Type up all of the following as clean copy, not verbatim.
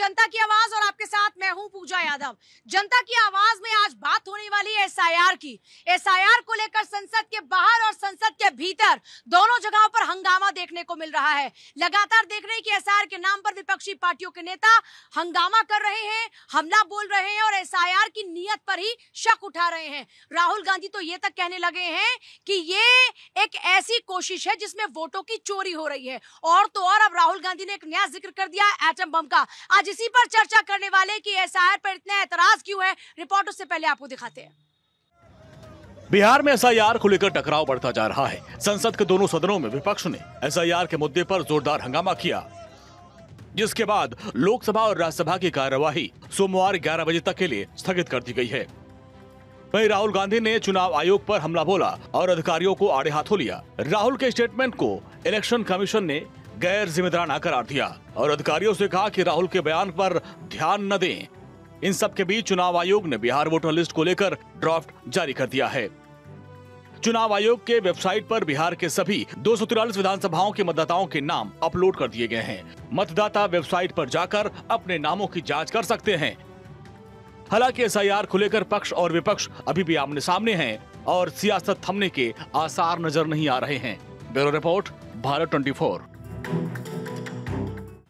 जनता की आवाज और आपके साथ मैं हूं पूजा यादव। जनता की आवाज में आज बात होने वाली है एसआईआर की। एसआईआर को लेकर संसद के बाहर और संसद के भीतर दोनों जगहों पर हंगामा देखने को मिल रहा है। लगातार देख रहे हैं कि एसआईआर के नाम पर विपक्षी पार्टियों के नेता हंगामा कर रहे हैं, हमला बोल रहे हैं और एसआईआर की नीयत पर ही शक उठा रहे हैं। राहुल गांधी तो ये तक कहने लगे हैं कि ये एक ऐसी कोशिश है जिसमें वोटों की चोरी हो रही है। और तो और अब राहुल गांधी ने एक नया जिक्र कर दिया एटम बम का। आज इसी पर चर्चा करने वाले कि एसआईआर पर इतना एतराज क्यों है, रिपोर्ट उससे पहले आपको दिखाते हैं। बिहार में एसआईआर को लेकर टकराव बढ़ता जा रहा है। संसद के दोनों सदनों में विपक्ष ने एसआईआर के मुद्दे पर जोरदार हंगामा किया, जिसके बाद लोकसभा और राज्यसभा की कार्यवाही सोमवार 11 बजे तक के लिए स्थगित कर दी गई है। वहीं राहुल गांधी ने चुनाव आयोग पर हमला बोला और अधिकारियों को आड़े हाथों लिया। राहुल के स्टेटमेंट को इलेक्शन कमीशन ने गैर जिम्मेदाराना करार दिया और अधिकारियों से कहा कि राहुल के बयान पर ध्यान न दें। इन सब के बीच चुनाव आयोग ने बिहार वोटर लिस्ट को लेकर ड्राफ्ट जारी कर दिया है। चुनाव आयोग के वेबसाइट पर बिहार के सभी 243 विधानसभाओं के मतदाताओं के नाम अपलोड कर दिए गए हैं। मतदाता वेबसाइट पर जाकर अपने नामों की जांच कर सकते हैं। हालांकि एसआईआर को लेकर पक्ष और विपक्ष अभी भी आमने सामने हैं और सियासत थमने के आसार नजर नहीं आ रहे हैं। Bureau report, Bharat 24।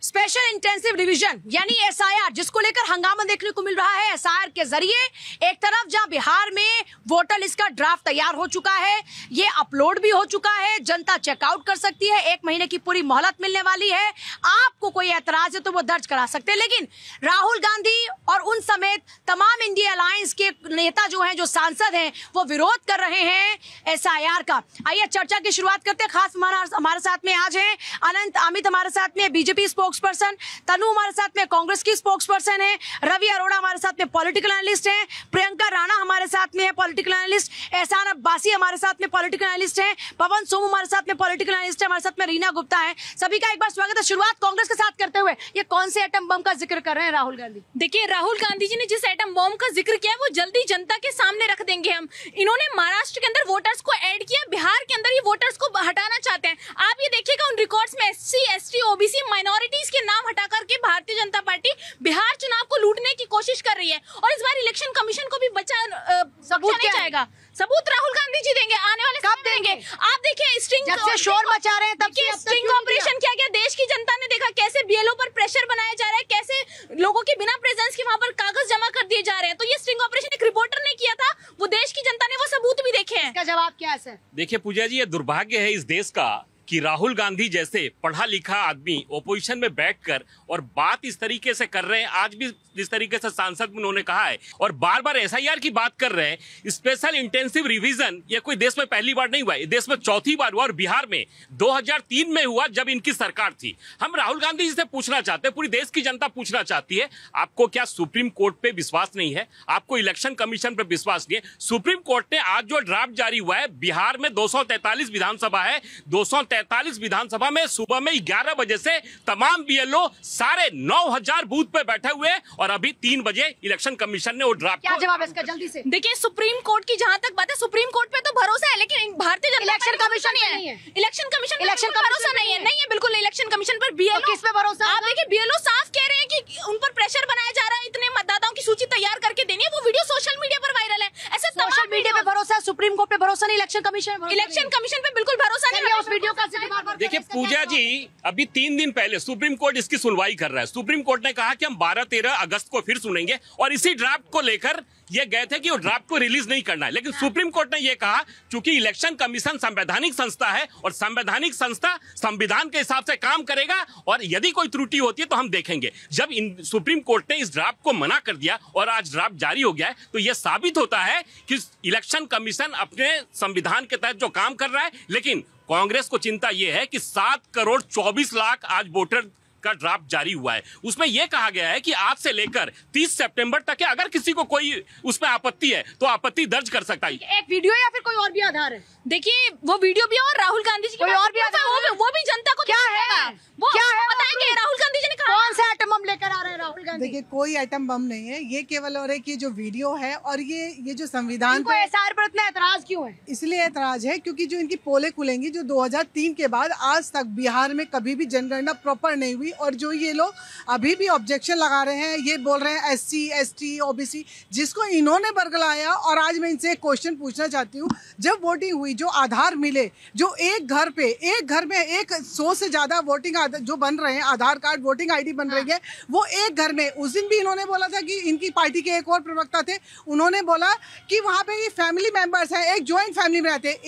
Special intensive revision यानी एसआईआर, जिसको लेकर हंगामा देखने को मिल रहा है। एसआईआर के जरिए एक तरफ जहां बिहार में वोटर लिस्ट का ड्राफ्ट तैयार हो चुका है, ये अपलोड भी हो चुका है, जनता चेकआउट कर सकती है, 1 महीने की पूरी मोहलत मिलने वाली है। आपको कोई एतराज है तो वो दर्ज करा सकते हैं। लेकिन राहुल गांधी और उन समेत तमाम इंडिया अलायंस के नेता जो हैं, जो सांसद हैं, वो विरोध कर रहे हैं एसआईआर का। आइए चर्चा की शुरुआत करते हैं। खास हमारे साथ में आज है अनंत अमित, हमारे साथ में बीजेपी स्पोक्सपर्सन, तनु हमारे साथ में कांग्रेस की स्पोक्सपर्सन है, रवि अरोड़ा हमारे साथ में पॉलिटिकल एनालिस्ट हैं, प्रियंका राणा हमारे साथ में है पॉलिटिकल एनालिस्ट, एहसान अब्बासी हमारे साथ में पॉलिटिकल एनालिस्ट हैं, पवन सोमू हमारे साथ में पॉलिटिकल एनालिस्ट है, हमारे साथ में रीना गुप्ता है। सभी का एक बार स्वागत है। शुरुआत कांग्रेस के साथ करते हुए, ये कौन से एटम बम का जिक्र कर रहे हैं राहुल गांधी? देखिए, राहुल गांधी जी ने जिस एटम बम का जिक्र किया है वो जल्दी जनता के सामने रख देंगे हम। इन्होंने महाराष्ट्र के अंदर वोटर्स को ऐड किया, बिहार के अंदर ये वोटर्स को हटाना चाहते हैं। आप ये देखिएगा उन रिकॉर्ड्स में SC, ST, OBC, माइनॉरिटीज के नाम हटा करके भारतीय जनता पार्टी बिहार चुनाव को लूटने की कोशिश कर रही है। और इस बार इलेक्शन कमीशन को भी सबूत नहीं चाहेगा। सबूत राहुल गांधी जी देंगे, आने वाले कब देंगे? आप देखिए, स्ट्रिंग जब से शोर मचा रहे हैं तब से स्ट्रिंग ऑपरेशन किया गया। देश की जनता ने देखा कैसे BLO पर प्रेशर बनाया जा रहा है, कैसे लोगों के बिना प्रेजेंस के वहां पर कागज जमा कर दिए जा रहे हैं। तो ये स्ट्रिंग ऑपरेशन एक रिपोर्टर ने किया था, वो देश की जनता ने वो सबूत भी देखे हैं। इसका जवाब क्या है सर? देखिए पूजा जी, ये दुर्भाग्य है इस देश का कि राहुल गांधी जैसे पढ़ा लिखा आदमी ओपोजिशन में बैठकर और बात इस तरीके से कर रहे हैं। आज भी जिस तरीके से सांसद उन्होंने कहा है और बार बार एसआईआर की बात कर रहे हैं। स्पेशल इंटेंसिव रिवीजन ये कोई देश में पहली बार नहीं हुआ, ये देश में चौथी बार हुआ और बिहार में 2003 में हुआ जब इनकी सरकार थी। हम राहुल गांधी जी से पूछना चाहते हैं, पूरी देश की जनता पूछना चाहती है, आपको क्या सुप्रीम कोर्ट पे विश्वास नहीं है? आपको इलेक्शन कमीशन पे विश्वास नहीं है? सुप्रीम कोर्ट ने आज जो ड्राफ्ट जारी हुआ है, बिहार में 243 विधानसभा है, 243 विधानसभा में सुबह में 11 बजे से तमाम BLO सारे 9000 बूथ पे बैठे हुए हैं और अभी 3 बजे इलेक्शन कमीशन ने वो ड्राफ्ट। क्या जवाब है इसका जल्दी से? देखिए, सुप्रीम कोर्ट की जहां तक बात है, सुप्रीम कोर्ट पे तो भरोसा है, लेकिन भारतीय जनता इलेक्शन कमीशन नहीं है। इलेक्शन कमीशन पर भरोसा नहीं है। नहीं है, बिल्कुल इलेक्शन कमीशन पर BLO। किस पे भरोसा? आप देखिए, BLO साफ कह रहे हैं कि उन पर प्रेशर बनाया जा रहा है, इतने मतदाताओं की सूची तैयार करके देनी है। वो वीडियो सोशल मीडिया पर वायरल है। ऐसे सोशल मीडिया पे भरोसा है, सुप्रीम कोर्ट पे भरोसा नहीं, इलेक्शन कमीशन पे बिल्कुल भरोसा नहीं है। उस वीडियो का देखिए पूजा जी, अभी 3 दिन पहले सुप्रीम कोर्ट इसकी सुनवाई कर रहा है। सुप्रीम कोर्ट ने कहा कि हम 12-13 अगस्त को फिर सुनेंगे और इसी ड्राफ्ट को लेकर ये गए थे कि वो ड्राफ्ट को रिलीज नहीं करना है। लेकिन सुप्रीम कोर्ट ने ये कहा, चूंकि इलेक्शन कमीशन संवैधानिक संस्था है और संवैधानिक संस्था संविधान के हिसाब से काम करेगा और यदि कोई त्रुटि होती है तो हम देखेंगे। जब सुप्रीम कोर्ट ने इस ड्राफ्ट को मना कर दिया और आज ड्राफ्ट जारी हो गया है, तो यह साबित होता है कि इलेक्शन कमीशन अपने संविधान के तहत जो काम कर रहा है। लेकिन कांग्रेस को चिंता यह है कि 7 करोड़ 24 लाख आज वोटर का ड्राफ्ट जारी हुआ है। उसमें यह कहा गया है कि आज से लेकर 30 सितंबर तक अगर किसी को कोई उसमें आपत्ति है तो आपत्ति दर्ज कर सकता है। एक वीडियो या फिर कोई और भी आधार है? देखिए, वो वीडियो भी और राहुल गांधी जी कोई और भी आधार, वो भी जनता को क्या है, वो क्या है बताएंगे। राहुल गांधी जी ने कहा कौन सा एटम बम लेकर आ रहे हैं राहुल गांधी? देखिए, कोई एटम बम नहीं है, ये केवल और एक ये जो वीडियो है और ये जो संविधान पे एसआईआर पर इतना एतराज क्यों है? इसलिए एतराज है क्योंकि जो इनकी पोले खुलेंगी, जो 2003 के बाद आज तक बिहार में कभी भी जनगणना प्रॉपर नहीं हुई। हुई। और जो ये लोग अभी भी ऑब्जेक्शन लगा रहे हैं, ये बोल रहे हैं SC ST OBC, जिसको इन्होंने बरगलाया। और आज मैं इनसे एक क्वेश्चन पूछना चाहती हूँ, जब वोटिंग हुई, जो आधार मिले, जो एक घर में 100 से ज्यादा वोटिंग जो बन रहे हैं, आधार कार्ड वोटिंग ID बन रही है, वो एक घर में। उस दिन भी इन्होंने बोला था कि इनकी पार्टी के एक और प्रवक्ता थे, उन्होंने बोला कि वहां पे ये फैमिली मेंबर्स हैं, एक जॉइंट फैमिली में रहते हैं,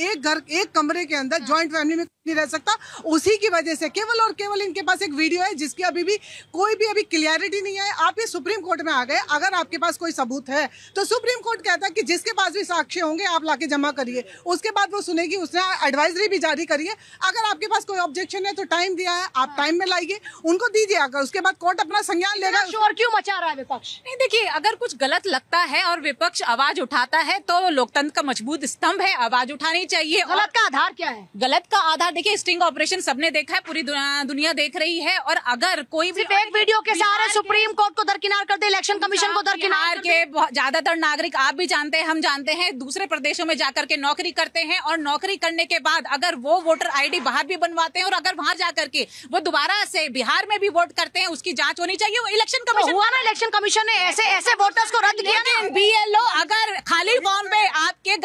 एक कमरे के अंदर जॉइंट फैमिली में नहीं रह सकता। उसी की वजह से केवल और केवल इनके पास एक वीडियो है जिसकी अभी भी कोई भी क्लियरिटी नहीं है। आप ये सुप्रीम कोर्ट में आ गए, अगर आपके पास कोई सबूत है तो सुप्रीम कोर्ट कहता है कि जिसके पास भी साक्ष्य होंगे आप लाके जमा करिए, उसके बाद वो सुनेगी। उसने एडवाइजरी भी जारी करी है, अगर आपके पास कोई ऑब्जेक्शन है तो टाइम दिया है, आप टाइम में लाइए, उनको दीजिए, अगर उसके बाद कोर्ट अपना संज्ञान लेगा। शोर क्यों मचा रहा है विपक्ष? नहीं, देखिए, अगर कुछ गलत लगता है और विपक्ष आवाज उठाता है तो लोकतंत्र का मजबूत स्तंभ है, आवाज उठानी चाहिए। गलत का आधार क्या है? गलत का आधार देखिए, स्टिंग ऑपरेशन सबने देखा है, पूरी दुनिया देख रही है। और अगर कोई भी एक वीडियो के सहारे सुप्रीम कोर्ट को दरकिनार कर दे, इलेक्शन कमीशन को दरकिनार के ज्यादातर नागरिक, आप भी जानते हैं, हम जानते हैं, दूसरे प्रदेशों में जाकर के नौकरी करते हैं और नौकरी करने के बाद अगर वो वोटर ID बाहर भी बनवाते हैं और अगर वहां जाकर के वो दोबारा से बिहार में भी वोट करते हैं, उसकी जांच होनी चाहिए। वो इलेक्शन कमीशन हुआ ना, इलेक्शन कमीशन ने ऐसे वोटर्स को रद्द किया ना। BLO अगर खाली फॉर्म पे आपके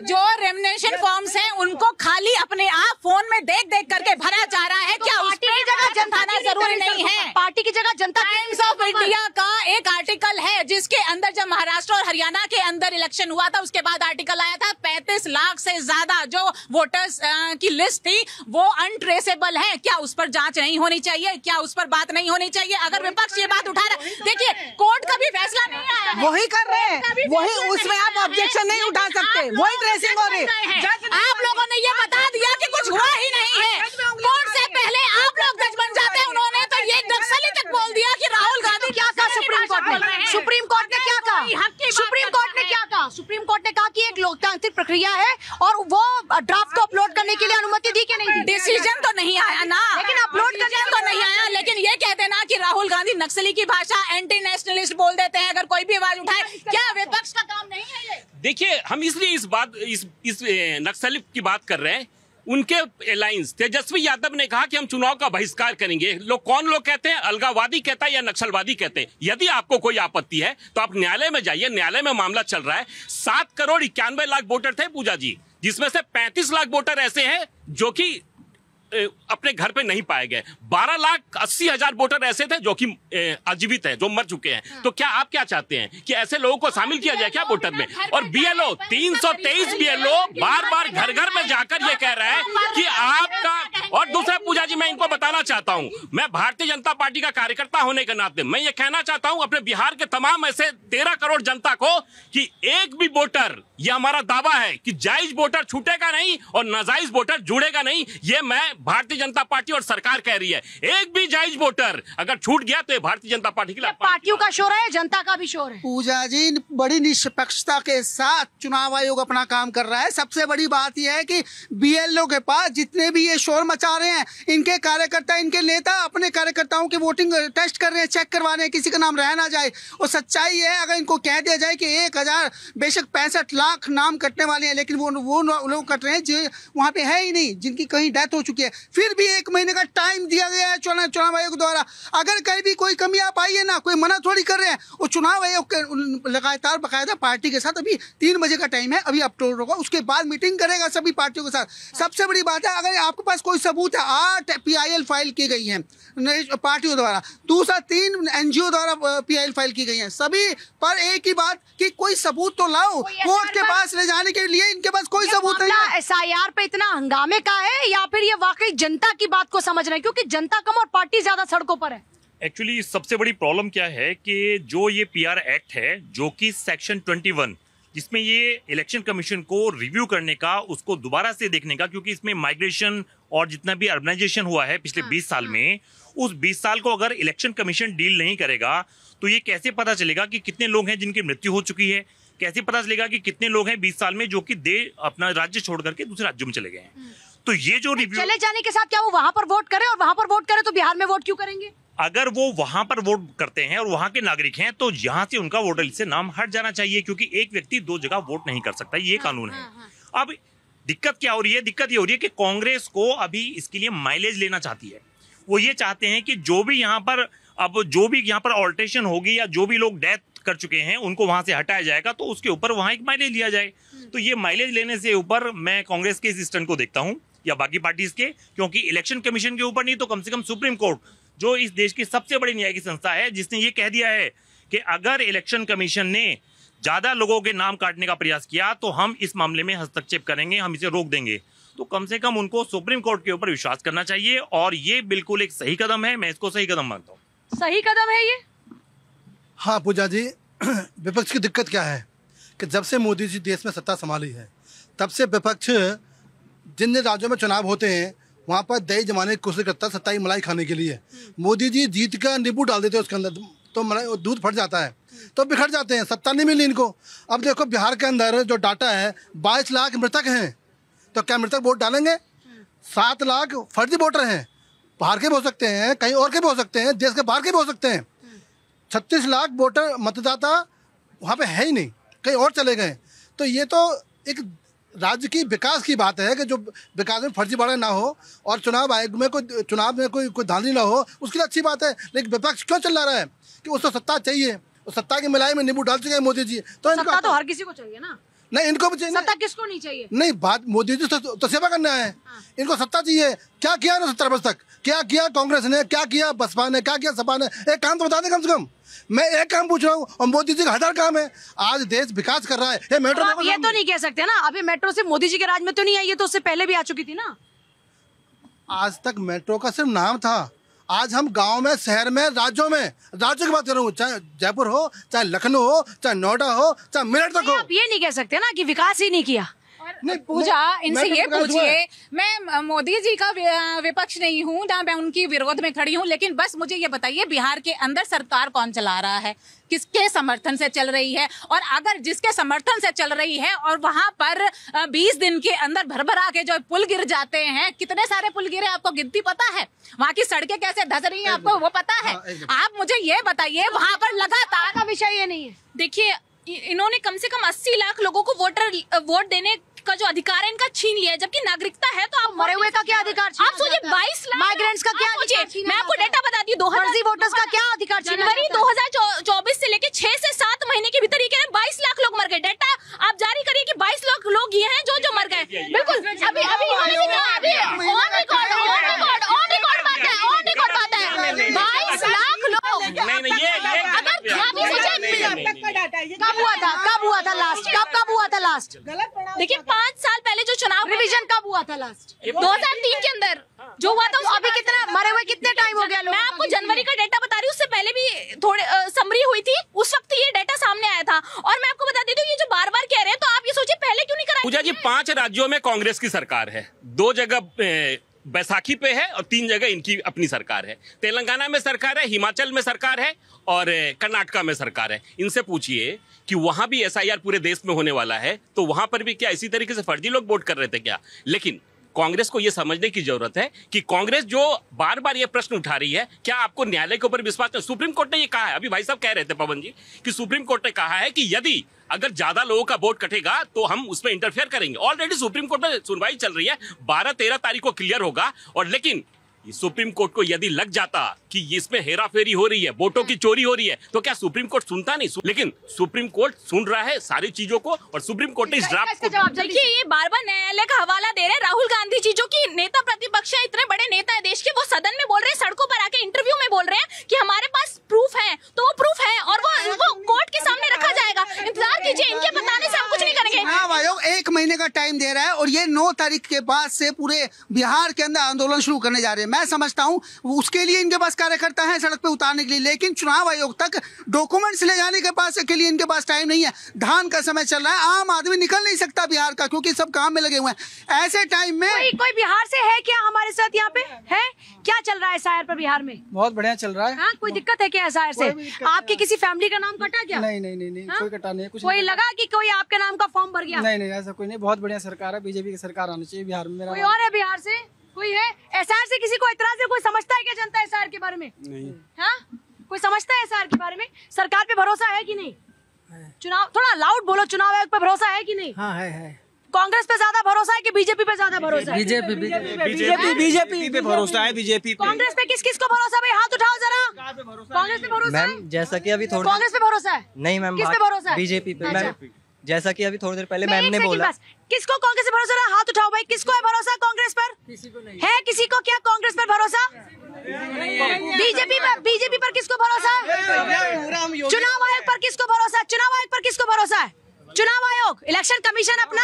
जो रेमिनेशन फॉर्म्स हैं उनको खाली अपने आप फोन में देख करके भरा जा रहा है, क्या पार्टी की जगह जनता जरूरी नहीं है? पार्टी की जगह जनता। टाइम्स ऑफ इंडिया का एक आर्टिकल है जिसके अंदर जब महाराष्ट्र और हरियाणा के अंदर इलेक्शन हुआ था, उसके बाद आर्टिकल आया था 35 लाख से ज्यादा जो वोटर्स की लिस्ट थी वो अनट्रेसेबल है। क्या उस पर जांच नहीं होनी चाहिए? क्या उस पर बात नहीं होनी चाहिए? अगर विपक्ष ये बात उठा रहा, देखिए कोर्ट का भी फैसला नहीं आया है, वही कर रहे हैं, वही, उसमें आप ऑब्जेक्शन नहीं उठा सकते, वही ट्रेसिंग हो रही है। आप लोगों ने ये बता दिया कि कुछ हुआ ही नहीं है, कोर्ट से पहले आप लोग जज बन जाते हैं। उन्होंने तो ये नक्सली तक बोल दिया कि राहुल गांधी क्या कहा सुप्रीम कोर्ट ने? सुप्रीम कोर्ट ने क्या कहा? सुप्रीम कोर्ट ने क्या कहा? सुप्रीम कोर्ट ने कहा कि एक लोकतांत्रिक प्रक्रिया है और वो ड्राफ्ट को अपलोड करने के लिए अनुमति दी कि नहीं दी? डिसीजन तो नहीं आया ना, लेकिन अपलोड करने तो नहीं आया। लेकिन ये कहते ना कि राहुल गांधी नक्सली की भाषा, एंटी नेशनलिस्ट बोल देते हैं अगर कोई भी आवाज उठाए। क्या विपक्ष का काम नहीं है ये? देखिए, हम इसलिए इस नक्सली की बात कर रहे हैं। उनके अलायंस तेजस्वी यादव ने कहा कि हम चुनाव का बहिष्कार करेंगे। कौन लोग कहते हैं? अलगाववादी कहता है या नक्सलवादी कहते हैं। यदि आपको कोई आपत्ति है तो आप न्यायालय में जाइए, न्यायालय में मामला चल रहा है। 7,91,00,000 वोटर थे पूजा जी, जिसमें से 35 लाख वोटर ऐसे हैं जो कि अपने घर पे नहीं पाए गए। 12,80,000 वोटर ऐसे थे जो कि अजीवित हैं, जो मर चुके हैं। तो क्या आप क्या चाहते हैं कि ऐसे लोगों को शामिल किया जाए क्या वोटर में? और BLO 323 BLO बार घर घर में जाकर ये कह रहा है कि आपका। और दूसरा पूजा जी, मैं इनको बताना चाहता हूं, मैं भारतीय जनता पार्टी का कार्यकर्ता होने के नाते मैं ये कहना चाहता हूं अपने बिहार के तमाम ऐसे 13 करोड़ जनता को कि एक भी वोटर, ये हमारा दावा है कि जायज वोटर छूटेगा नहीं और नाजायज वोटर जुड़ेगा नहीं। ये मैं भारतीय जनता पार्टी और सरकार कह रही है। एक भी जायज वोटर अगर छूट गया तो ये भारतीय जनता पार्टी के लिए पार्टियों का शोर है, जनता का भी शोर है। पूजा जी, बड़ी निष्पक्षता के साथ चुनाव आयोग अपना काम कर रहा है। सबसे बड़ी बात यह है कि BLO के पास जितने भी ये शोर मचा रहे हैं, इनके कार्यकर्ता, इनके नेता अपने कार्यकर्ताओं के वोटिंग टेस्ट कर रहे हैं, चेक करवा रहे हैं, किसी का नाम रह ना जाए। और सच्चाई है, अगर इनको कह दिया जाए कि 1,000 बेशक 65 लाख नाम कटने वाले हैं, लेकिन वो लोग कट रहे हैं जो वहाँ पे है ही नहीं, जिनकी कहीं डेथ हो चुकी है। फिर भी 1 महीने का टाइम दिया गया है चुनाव आयोग द्वारा। अगर कहीं भी कोई कमी आप आई है ना, कोई मना थोड़ी कर रहे हैं। वो चुनाव आयोग के लगातार बाकायदा पार्टी के साथ अभी 3 बजे का टाइम है, अभी अपलोड होगा, उसके बाद मीटिंग करेगा सभी पार्टियों के साथ। सबसे बड़ी बात है, अगर आपके पास कोई सबूत है, 8 PIL फाइल की गई है पार्टियों द्वारा, दूसरा 3 NGO द्वारा PIL फाइल की गई है, सभी पर एक ही बात कि कोई सबूत तो लाओ। कोर्ट के पास ले जाने के लिए इनके पास कोई सबूत नहीं है। SIR पे इतना हंगामे का है या फिर ये वाकई जनता की बात को समझ रहे हैं? क्योंकि जनता कम और पार्टी ज्यादा सड़कों पर है। एक्चुअली सबसे बड़ी प्रॉब्लम क्या है कि जो ये PR एक्ट है, जो कि सेक्शन 21, जिसमें ये इलेक्शन कमीशन को रिव्यू करने का, उसको दोबारा से देखने का, क्योंकि इसमें माइग्रेशन और जितना भी अर्बनाइजेशन हुआ है पिछले 20 साल में, उस 20 साल को अगर इलेक्शन कमीशन डील नहीं करेगा तो ये कैसे पता चलेगा कि कितने लोग हैं जिनकी मृत्यु हो चुकी है? कैसे पता चलेगा कि कितने लोग हैं 20 साल में जो कि अपना राज्य छोड़ करके दूसरे राज्यों में चले गए हैं? तो ये जो रिव्यू चले जाने के साथ क्या वो वहां पर वोट करे, और वहां पर वोट करे तो बिहार में वोट क्यों करेंगे? अगर वो वहां पर वोट करते हैं और वहां के नागरिक हैं तो यहाँ से उनका वोटर लिस्ट से नाम हट जाना चाहिए, क्योंकि एक व्यक्ति 2 जगह वोट नहीं कर सकता, ये कानून है। अब दिक्कत क्या हो रही है? दिक्कत ये हो रही है कि कांग्रेस को अभी इसके लिए माइलेज लेना चाहती है, वो ये चाहते हैं कि जो भी यहाँ पर ऑल्ट्रेशन होगी या जो भी लोग डेथ कर चुके हैं उनको वहां से हटाया जाएगा, तो उसके ऊपर वहां एक माइलेज लिया जाए। तो ये माइलेज लेने से ऊपर मैं कांग्रेस के इस स्टैंड को देखता हूं या बाकी पार्टीज के, क्योंकि इलेक्शन कमीशन के ऊपर नहीं तो कम से कम सुप्रीम कोर्ट, जो इस देश की सबसे बड़ी न्यायिक संस्था है, जिसने ये कह दिया है कि अगर इलेक्शन कमीशन ने ज्यादा लोगों के नाम काटने का प्रयास किया तो हम इस मामले में हस्तक्षेप करेंगे, हम इसे रोक देंगे। तो कम से कम उनको सुप्रीम कोर्ट के ऊपर विश्वास करना चाहिए, और ये बिल्कुल एक सही कदम है, मैं इसको सही कदम मानता हूँ। सही कदम है ये। हाँ पूजा जी, विपक्ष की दिक्कत क्या है कि जब से मोदी जी देश में सत्ता संभाली है तब से विपक्ष जिन जिन राज्यों में चुनाव होते हैं वहाँ पर दही जमाने की कोशिश करता है सत्ताई मलाई खाने के लिए। मोदी जी जीत का नींबू डाल देते हैं उसके अंदर, तो मलाई दूध फट जाता है, तो बिखर जाते हैं, सत्ता नहीं मिली इनको। अब देखो बिहार के अंदर जो डाटा है 22 लाख मृतक हैं, तो क्या मृतक वोट डालेंगे? 7 लाख फर्जी वोटर हैं, बाहर के भी हो सकते हैं, कहीं और के भी हो सकते हैं, देश के बाहर के भी हो सकते हैं। 36 लाख वोटर मतदाता वहाँ पे है ही नहीं, कहीं और चले गए। तो ये तो एक राज्य की विकास की बात है कि जो विकास में फर्जीवाड़ा ना हो और चुनाव आयोग में कोई धांधली ना हो, उसके लिए अच्छी बात है। लेकिन विपक्ष क्यों चल रहा है कि उसको सत्ता चाहिए, और सत्ता की मलाई में नींबू डाल चुके हैं मोदी जी। तो सत्ता तो हर किसी को चाहिए ना। नहीं, इनको भी चाहिए। सत्ता किसको नहीं चाहिए? नहीं, बात मोदी जी तो सेवा करना है, इनको सत्ता चाहिए। क्या किया ना 70 वर्ष तक? क्या किया कांग्रेस ने, क्या किया बसपा ने, क्या किया सपा ने? एक काम तो बता दें कम से कम। मैं एक काम पूछ रहा हूँ और मोदी जी का 1000 काम है। आज देश विकास कर रहा है। ये मेट्रो आप ये तो नहीं कह सकते ना, अभी मेट्रो सिर्फ मोदी जी के राज में तो नहीं आई, ये तो उससे पहले भी आ चुकी थी ना। आज तक मेट्रो का सिर्फ नाम था। आज हम गांव में, शहर में, राज्यों की बात कर रहा हूँ, चाहे जयपुर हो, चाहे लखनऊ हो, चाहे नोएडा हो, चाहे मेरठ तक हो। आप ये नहीं कह सकते ना कि विकास ही नहीं किया। पूजा, इनसे ये पूछिए, मैं मोदी जी का विपक्ष नहीं हूँ, ना मैं उनकी विरोध में खड़ी हूँ, लेकिन बस मुझे ये बताइए बिहार के अंदर सरकार कौन चला रहा है, किसके समर्थन से चल रही है? और अगर जिसके समर्थन से चल रही है और वहां पर 20 दिन के अंदर भरभरा के जो पुल गिर जाते हैं, कितने सारे पुल गिरे आपको गिनती पता है? वहाँ की सड़कें कैसे धस रही हैं आपको वो पता है? आप मुझे ये बताइए, वहां पर लगातार का विषय ये नहीं है। देखिए, इन्होंने कम से कम 80 लाख लोगों को वोट देने का जो अधिकार है इनका छीन लिया है, जबकि नागरिकता है। तो आप मरे हुए का क्या अधिकार? आप सोचिए 22 लाख माइग्रेंट्स का क्या अधिकार? मैं आपको डेटा बताती हूँ, फर्जी वोटर्स का क्या अधिकार? जनवरी 2024 से लेके 6 से 7 महीने के भीतर ये कह रहे हैं 22 लाख लोग मर गए। डेटा आप जारी करिए कि 22 लाख लोग ये हैं जो मर गए। बिल्कुल, अभी ऑन रिकॉर्ड बात है 22 लाख लोग। कब हुआ था लास्ट? कब हुआ था लास्ट? देखिए 5 साल पहले जो चुनाव रिवीजन कब हुआ था लास्ट? 2003 के अंदर जो हुआ था। अभी कितना मरे हुए, कितने टाइम हो गया? मैं आपको जनवरी का डेटा बता रही हूँ, उससे पहले भी थोड़े समरी हुई थी, उस वक्त ये डेटा सामने आया था। और मैं आपको बता देती हूँ, ये जो बार बार कह रहे हैं, तो आप ये सोचिए पहले क्यों नहीं कराया? पूजा जी, 5 राज्यों में कांग्रेस की सरकार है, 2 जगह बैसाखी पे है और 3 जगह इनकी अपनी सरकार है। तेलंगाना में सरकार है, हिमाचल में सरकार है और कर्नाटका में सरकार है। इनसे पूछिए कि वहां भी एसआईआर पूरे देश में होने वाला है, तो वहां पर भी क्या इसी तरीके से फर्जी लोग वोट कर रहे थे क्या? लेकिन कांग्रेस को यह समझने की जरूरत है कि कांग्रेस जो बार बार यह प्रश्न उठा रही है, क्या आपको न्यायालय के ऊपर विश्वास नहीं? सुप्रीम कोर्ट ने यह कहा है, अभी भाई साहब कह रहे थे पवन जी, कि सुप्रीम कोर्ट ने कहा है कि यदि अगर ज्यादा लोगों का वोट कटेगा तो हम उसमें इंटरफेयर करेंगे। ऑलरेडी सुप्रीम कोर्ट में सुनवाई चल रही है, 12-13 तारीख को क्लियर होगा। और लेकिन सुप्रीम कोर्ट को यदि लग जाता कि इसमें हेराफेरी हो रही है, वोटों की चोरी हो रही है, तो क्या सुप्रीम कोर्ट सुनता नहीं? लेकिन सुप्रीम कोर्ट सुन रहा है सारी चीजों को, और सुप्रीम कोर्ट ने इस ड्राफ्ट को देखिए, ये बार बार न्यायालय का हवाला दे रहे हैं। राहुल गांधी जी जो कि नेता प्रतिपक्ष है, इतने बड़े नेता है देश के, वो सदन में बोल रहे हैं, सड़कों पर आके इंटरव्यू में बोल रहे हैं कि हमारे पास प्रूफ है, तो वो प्रूफ है और वो कोर्ट के सामने रखा जाएगा। इंतजार कीजिए, इनके बताने से हम कुछ नहीं करेंगे। चुनाव आयोग 1 महीने का टाइम दे रहा है और ये 9 तारीख के बाद से पूरे बिहार के अंदर आंदोलन शुरू करने जा रहे हैं। मैं समझता हूँ उसके लिए इनके पास कार्यकर्ता है सड़क पे उतारने के लिए, लेकिन चुनाव आयोग तक डॉक्यूमेंट्स ले जाने के लिए इनके पास टाइम नहीं है। धान का समय चल रहा है, आम आदमी निकल नहीं सकता बिहार का, क्योंकि सब काम में लगे हुए हैं। ऐसे टाइम में कोई बिहार से है क्या हमारे साथ यहाँ पे? है क्या चल रहा है एसआईआर पर बिहार में? बहुत बढ़िया चल रहा है। हाँ, कोई दिक्कत है क्या एसआईआर से? आपकी किसी फैमिली का नाम कटा क्या? नहीं, कोई कटा नहीं है। कुछ कोई लगा कि कोई आपके नाम का फॉर्म भर गया? नहीं, ऐसा कोई नहीं। बहुत बढ़िया सरकार है, बीजेपी की सरकार आनी चाहिए बिहार में। कोई और है बिहार से? कोई है? एसआईआर से किसी को एतराज है? कोई समझता है क्या जनता एसआईआर के बारे में? नहीं। हाँ, कोई समझता है एसआईआर के बारे में? सरकार पे भरोसा है कि नहीं? चुनाव, थोड़ा लाउड बोलो, चुनाव आयोग पे भरोसा है कि नहीं? हाँ, है। कांग्रेस पे ज्यादा भरोसा है कि बीजेपी पे ज्यादा भरोसा है? बीजेपी पे भरोसा है, बीजेपी पे। कांग्रेस पे किस किस को भरोसा है भाई? हाथ उठाओ जरा। कांग्रेस पे भरोसा है? मैम जैसा कि अभी थोड़ी कांग्रेस पे भरोसा है? नहीं मैम, किस पे भरोसा है? बीजेपी पे। अच्छा। मैम जैसा कि अभी थोड़ी देर पहले मैं मैम एक ने सेकंड बोला, बस। किसको कांग्रेस पे भरोसा है? हाथ उठाओ भाई। किसको है भरोसा कांग्रेस पर? किसी को नहीं है किसी को क्या कांग्रेस पर भरोसा? बीजेपी पर किसको भरोसा है? चुनाव आयोग पर किसको भरोसा है? चुनाव आयोग पर किसको भरोसा है? चुनाव आयोग, इलेक्शन कमीशन अपना।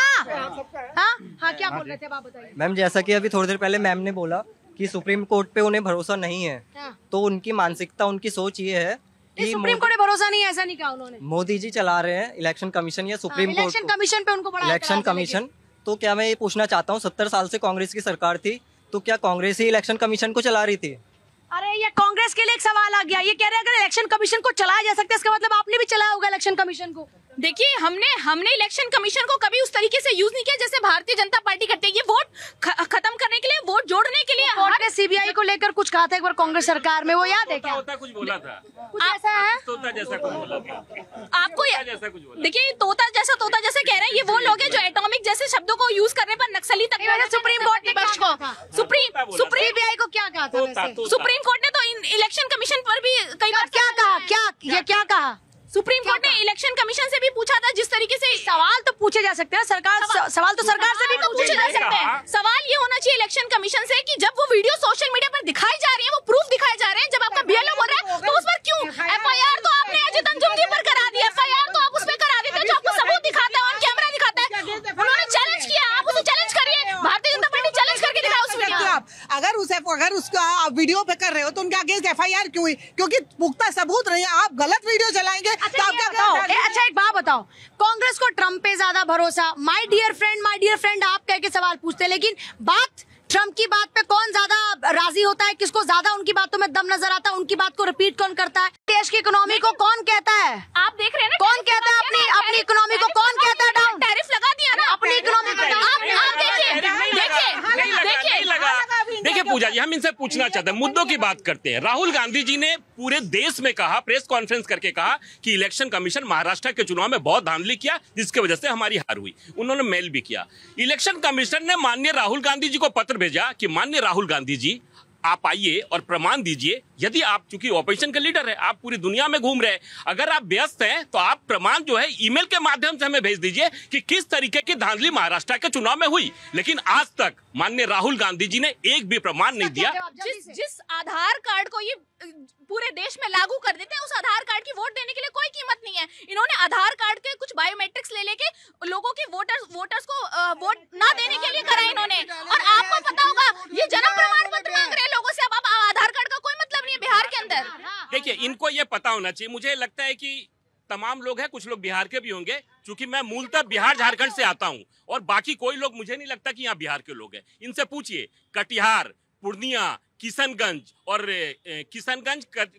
हाँ क्या बोल रहे थे आप बताइए। मैम जैसा कि अभी थोड़ी देर पहले मैम ने बोला कि सुप्रीम कोर्ट पे उन्हें भरोसा नहीं है, तो उनकी मानसिकता, उनकी सोच ये है कि सुप्रीम कोर्ट ने भरोसा नहीं है, ऐसा नहीं कहा उन्होंने। मोदी जी चला रहे हैं इलेक्शन कमीशन या सुप्रीम कोर्ट इलेक्शन कमीशन पे उनको बड़ा इलेक्शन कमीशन। तो क्या मैं ये पूछना चाहता हूँ, 70 साल से कांग्रेस की सरकार थी, तो क्या कांग्रेस ही इलेक्शन कमीशन को चला रही थी? अरे ये कांग्रेस के लिए एक सवाल आ गया। ये कह रहे हैं अगर इलेक्शन कमीशन को चलाया जा सकता है, इसका मतलब आपने भी चलाया होगा इलेक्शन कमीशन को। देखिए हमने इलेक्शन कमीशन को कभी उस तरीके से यूज नहीं किया जैसे भारतीय जनता पार्टी करती है। ये वोट खत्म करने के लिए, वोट जोड़ने के लिए। कोर्ट ने सीबीआई को लेकर कुछ कहा था एक बार कांग्रेस सरकार में, वो याद है क्या? कुछ बोला था, कुछ ऐसा है? तोता जैसा कुछ बोला था आपको जैसा कुछ बोला। देखिए तोता जैसे कह रहे हैं, ये वो लोग हैं जो एटॉमिक जैसे शब्दों को यूज करने पर नक्सली तक सुप्रीम कोर्ट ने पक्ष को सुप्रीम सीबीआई को क्या कहा था वैसे? सुप्रीम कोर्ट ने तो इलेक्शन कमीशन पर भी कई बार क्या कहा? ये क्या कहा? सुप्रीम कोर्ट ने इलेक्शन कमीशन से भी पूछा था, जिस तरीके से सवाल तो पूछे जा सकते हैं सरकार, सवाल तो सरकार से भी पूछे जा सकते हैं। सवाल ये होना चाहिए इलेक्शन कमीशन से कि जब वो वीडियो सोशल मीडिया पर दिखाई जा रही है, वो प्रूफ दिखाए जा रहे हैं, जब आपका बीएलओ बोल रहा है तो उस पर क्यों एफआईआर तो आपने अजय तंजुम जी पर करा दी, एफआईआर तो आप उस पर करा देते जो आपको सबूत दिखाता है, ऑन कैमरा दिखाता है। उन्होंने चैलेंज किया, आप उसे चैलेंज करिए। भारतीय जनता पार्टी चैलेंज करके दिखाए उस वीडियो। अगर उसका आप वीडियो पे कर रहे हो तो उनके अगेंस्ट एफआईआर क्यों हुई? क्योंकि पुख्ता सबूत नहीं है। आप गलत वीडियो चलाएंगे तो आप क्या? अच्छा एक बात बताओ, कांग्रेस को ट्रम्प पे ज्यादा भरोसा? माय डियर फ्रेंड आप कह के सवाल पूछते हैं, लेकिन बात ट्रम्प की बात पे कौन ज्यादा राजी होता है? किसको ज्यादा उनकी बातों में दम नजर आता है? उनकी बात को रिपीट कौन करता है? देश की इकोनॉमी को कौन कहता है? आप देख रहे हैं ना, कौन कहता है अपनी इकोनॉमी को? कौन कहता है डाउन? टैरिफ लगा दिया ना अपनी इकोनॉमी को डाउन। देखिए पूजा जी, हम इनसे पूछना चाहते हैं, मुद्दों की बात करते हैं। राहुल गांधी जी ने पूरे देश में कहा, प्रेस कॉन्फ्रेंस करके कहा कि इलेक्शन कमीशन महाराष्ट्र के चुनाव में बहुत धांधली किया, जिसकी वजह से हमारी हार हुई। उन्होंने मेल भी किया। इलेक्शन कमीशन ने माननीय राहुल गांधी जी को पत्र भेजा कि माननीय राहुल गांधी जी, आप आइए और प्रमाण दीजिए। यदि आप, चूंकि ऑपोजिशन के लीडर है, आप पूरी दुनिया में घूम रहे हैं, अगर आप व्यस्त हैं तो आप प्रमाण जो है ईमेल के माध्यम से हमें भेज दीजिए कि किस तरीके की धांधली महाराष्ट्र के चुनाव में हुई। लेकिन आज तक माननीय राहुल गांधी जी ने एक भी प्रमाण नहीं दिया। जिस आधार कार्ड को ये पूरे देश में लागू कर देते हैं, उस आधार कार्ड की वोट देने के लिए कोई कीमत नहीं है। इन्होंने आधार कार्ड के कुछ बायोमेट्रिक्स ले लेके लोगों के वोटर्स को वोट ना देने के लिए करा इन्होंने। और आपको पता होगा, ये जन्म प्रमाण पत्र मांग रहे हैं लोगों से। अब आधार कार्ड का कोई मतलब नहीं है बिहार के अंदर। देखिए, इनको ये पता होना चाहिए। मुझे लगता है कि तमाम लोग हैं, कुछ लोग बिहार के भी होंगे, क्योंकि मैं मूलतः बिहार झारखंड से आता हूं, और बाकी कोई लोग मुझे नहीं लगता कि यहाँ बिहार के लोग हैं। इनसे पूछिए, कटिहार, पूर्णिया, किशनगंज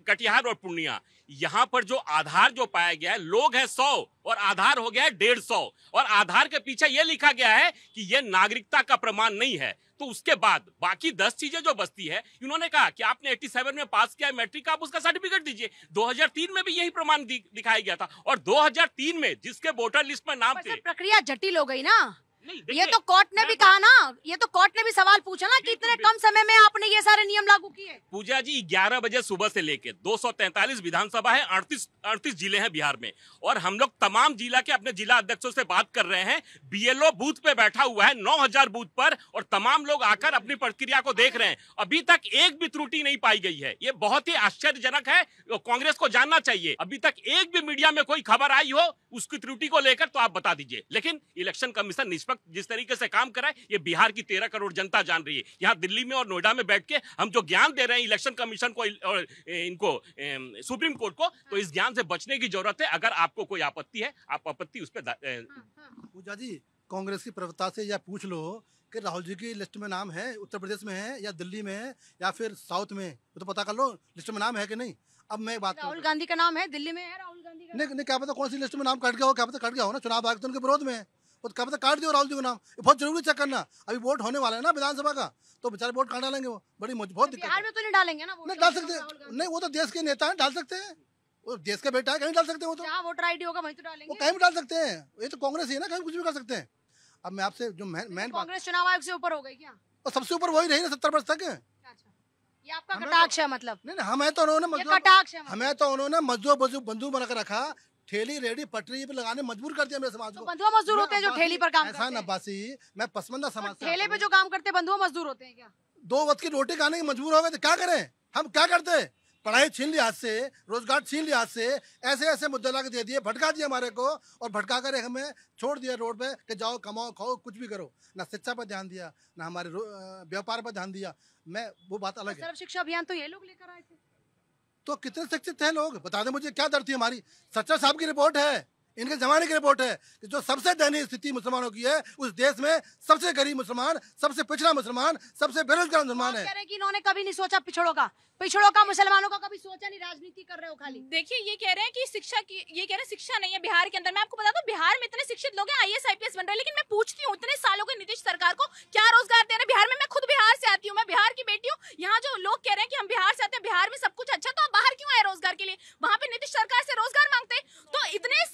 कटिहार और पूर्णिया, यहाँ पर जो आधार जो पाया गया है, लोग हैं 100 और आधार हो गया है 150, और आधार के पीछे यह लिखा गया है कि यह नागरिकता का प्रमाण नहीं है। तो उसके बाद बाकी 10 चीजें जो बचती है, इन्होंने कहा कि आपने 87 में पास किया मैट्रिक, आप उसका सर्टिफिकेट दीजिए। 2003 में भी यही प्रमाण दिखाया गया था, और 2003 में जिसके वोटर लिस्ट में नाम थे। प्रक्रिया जटिल हो गई ना। ये तो कोर्ट ने भी कहा ना, ये तो कोर्ट ने भी सवाल पूछा ना कि इतने कम समय में आपने ये सारे नियम लागू किए। पूजा जी, 11 बजे सुबह से लेके 243 विधानसभा है, 38 जिले हैं बिहार में, और हम लोग तमाम जिला के अपने जिला अध्यक्षों से बात कर रहे हैं। बीएलओ बूथ पे बैठा हुआ है 9000 बूथ पर, और तमाम लोग आकर अपनी प्रक्रिया को देख रहे हैं। अभी तक एक भी त्रुटि नहीं पाई गई है। ये बहुत ही आश्चर्यजनक है, कांग्रेस को जानना चाहिए। अभी तक एक भी मीडिया में कोई खबर आई हो उसकी त्रुटि को लेकर तो आप बता दीजिए। लेकिन इलेक्शन कमीशन निष्पक्ष जिस तरीके से काम कर रहा है, ये बिहार की 13 करोड़ जनता जान रही है। यहाँ दिल्ली में और नोएडा में बैठ के हम जो ज्ञान दे रहे हैं इलेक्शन कमीशन को और इनको सुप्रीम कोर्ट को, तो इस ज्ञान से बचने की जरूरत है। अगर आपको कोई आपत्ति है, आप आपत्ति उस पर। पूजा जी, कांग्रेस की प्रवक्ता से यह पूछ लो कि राहुल जी की लिस्ट में नाम है, उत्तर प्रदेश में है या दिल्ली में है या फिर साउथ में, तो पता कर लो लिस्ट में नाम है कि नहीं। अब मैं बात, राहुल गांधी का नाम है, दिल्ली में है राहुल गांधी का। नहीं, क्या पता कौन सी लिस्ट में नाम कट गया हो, क्या पता कट गया हो ना, चुनाव आयोग तो उनके विरोध में है, तो क्या पता काट दियो राहुल जी का नाम। बहुत जरूरी चेक करना। अभी वोट होने वाला है ना विधानसभा का, तो बेचारे वोट कहाँ डालेंगे? वो बड़ी बहुत दिक्कत। बिहार में तो नहीं डालेंगे ना? नहीं डाल सकते, नहीं, वो तो देश के नेता हैं, डाल सकते हैं, वो देश का बेटा है, कहीं डाल सकते हैं। वो तो जहाँ वोटर आईडी होगा वहीं तो डालेंगे, वो कहीं भी डाल सकते हैं। ये तो कांग्रेस ही है ना, कहीं कुछ भी कर सकते हैं। अब मैं आपसे जो मेन कांग्रेस चुनाव आयोग से ऊपर हो गई क्या? और सबसे ऊपर वही रही ना 70 वर्ष तक। अच्छा, ये आपका कटाक्ष है मतलब? नहीं हमें तो उन्होंने मजदूर बंधु बनाकर रखा, ठेली रेडी पटरी पे लगाने मजबूर कर दिया मेरे समाज को। बंधुआ मजदूर होते हैं जो ठेली पर काम करते हैं। नब्बासी मैं पसमंदा समाज से, ठेले पे जो काम करते हैं बंधुआ मजदूर होते हैं क्या? 2 वक्त की रोटी खाने की मजबूर हो गए तो क्या करें? हम क्या करते? पढ़ाई छीन लिया हाथ से, रोजगार छीन लिया हाथ से, ऐसे ऐसे मुद्दे ला के दे दिए, भटका दिया हमारे को, और भटका कर हमें छोड़ दिया रोड पे कि जाओ कमाओ खाओ कुछ भी करो। ना शिक्षा पर ध्यान दिया, ना हमारे व्यापार पर ध्यान दिया। मैं वो बात अलग है। सर्व शिक्षा अभियान तो ये लोग लेकर आए थे। तो कितने शिक्षित थे लोग बता दें मुझे, क्या दर थी हमारी? सच्चर साहब की रिपोर्ट है, इनके जमाने की रिपोर्ट है कि जो सबसे दयनीय स्थिति मुसलमानों की है उस देश में सबसे गरीब मुसलमान, सबसे पिछड़ा मुसलमान, सबसे बेरोजगार मुसलमान है। कह रहे हैं कि इन्होंने कभी नहीं सोचा पिछड़ों का मुसलमानों का कभी सोचा नहीं, राजनीति कर रहे हो खाली। देखिए ये कह रहे हैं कि शिक्षा की, ये कह रहे हैं शिक्षा नहीं है बिहार के अंदर। मैं आपको बता दूं बिहार में इतने शिक्षित लोग हैं, IAS IPS बन रहे हैं, लेकिन मैं पूछती हूँ इतने सालों के नीतीश सरकार को क्या रोजगार दे रहे हैं बिहार में? मैं खुद बिहार से आती हूँ, मैं बिहार की बेटी हूँ। यहाँ जो लोग कह रहे हैं कि हम बिहार से आते हैं, बिहार में सब कुछ अच्छा, तो आप बाहर क्यों आए रोजगार के लिए? वहाँ पे नीतीश सरकार से रोजगार मांगते। तो इतने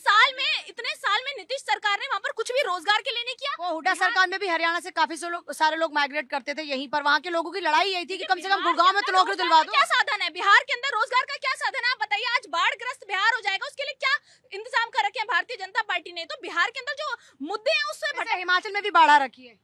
साल में नीतीश सरकार ने वहाँ पर कुछ भी रोजगार के लिए नहीं किया। वो हुड्डा सरकार में भी हरियाणा से काफी सारे लोग माइग्रेट करते थे यहीं पर। वहाँ के लोगों की लड़ाई यही थी कि कम से कम गुड़गांव में तो नौकरी दिलवा दो। क्या साधन है बिहार के अंदर? रोजगार का क्या साधन है आप बताइए? आज बाढ़ग्रस्त बिहार हो जाएगा, उसके लिए क्या इंतजाम कर रखे हैं भारतीय जनता पार्टी ने? तो बिहार के अंदर जो मुद्दे हैं उससे हिमाचल में भी बाढ़ आ रखी है।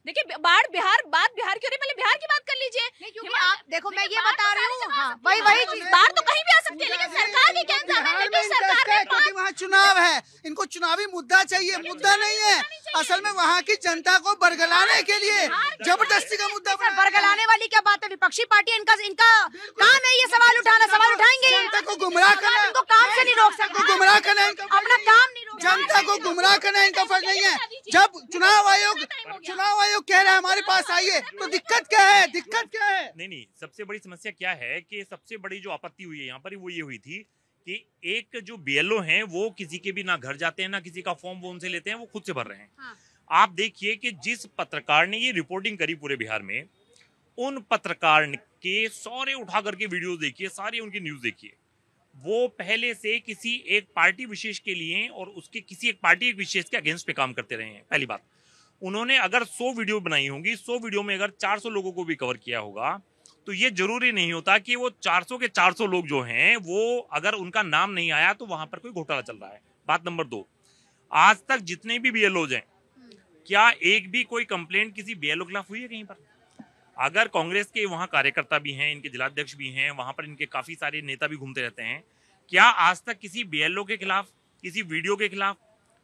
देखिए बात बिहार की हो रही है, पहले बिहार की बात कर लीजिए। क्योंकि आप देखो मैं ये बता रही हूँ, हाँ वही चीज, बाढ़ तो कहीं भी आ सकती है, लेकिन सरकार की क्या इंतजाम है? नीतीश सरकार ने क्योंकि वहाँ चुनाव है, इनको चुनावी मुद्दा चाहिए, मुद्दा नहीं है असल में वहाँ की जनता को बरगलाने के लिए जबरदस्ती का मुद्दा। बरगलाने वाली क्या बात है? विपक्षी पार्टी इनका काम है ये सवाल उठाना, सवाल उठाएंगे। जनता को गुमराह करना, इनको काम से नहीं रोक सकते, गुमराह करना अपना काम नहीं रोक, जनता को गुमराह करना इनका फर्ज नहीं है। जब चुनाव आयोग कह रहा है हमारे पास आइए, तो दिक्कत क्या है? नहीं, सबसे बड़ी समस्या क्या है कि सबसे बड़ी जो आपत्ति हुई है यहाँ पर वो ये हुई थी कि एक जो BLO हैं वो किसी के भी ना घर जाते हैं, ना किसी का फॉर्म वो उनसे लेते हैं, वो खुद से भर रहे हैं। हाँ। आप देखिए कि जिस पत्रकार ने ये रिपोर्टिंग करी पूरे बिहार में, उन पत्रकार के सारे उठा करके वीडियो देखिए, सारी उनकी न्यूज देखिए, वो पहले से किसी एक पार्टी विशेष के लिए और उसके किसी एक पार्टी विशेष के अगेंस्ट पे काम करते रहे हैं। पहली बात, उन्होंने अगर 100 वीडियो बनाई होंगी, 100 वीडियो में अगर 400 लोगों को भी कवर किया होगा, तो ये जरूरी नहीं होता कि वो 400 के 400 लोग जो हैं वो अगर उनका नाम नहीं आया तो वहां पर कोई घोटाला चल रहा है। बात नंबर 2, आज तक जितने भी BLOs हैं, क्या एक भी कोई कंप्लेंट किसी BLO के खिलाफ हुई है कहीं पर? अगर कांग्रेस के वहां कार्यकर्ता भी हैं, इनके जिलाध्यक्ष भी हैं, वहां पर इनके काफी सारे नेता भी घूमते रहते हैं, क्या आज तक किसी BLO के खिलाफ, किसी वीडियो के खिलाफ,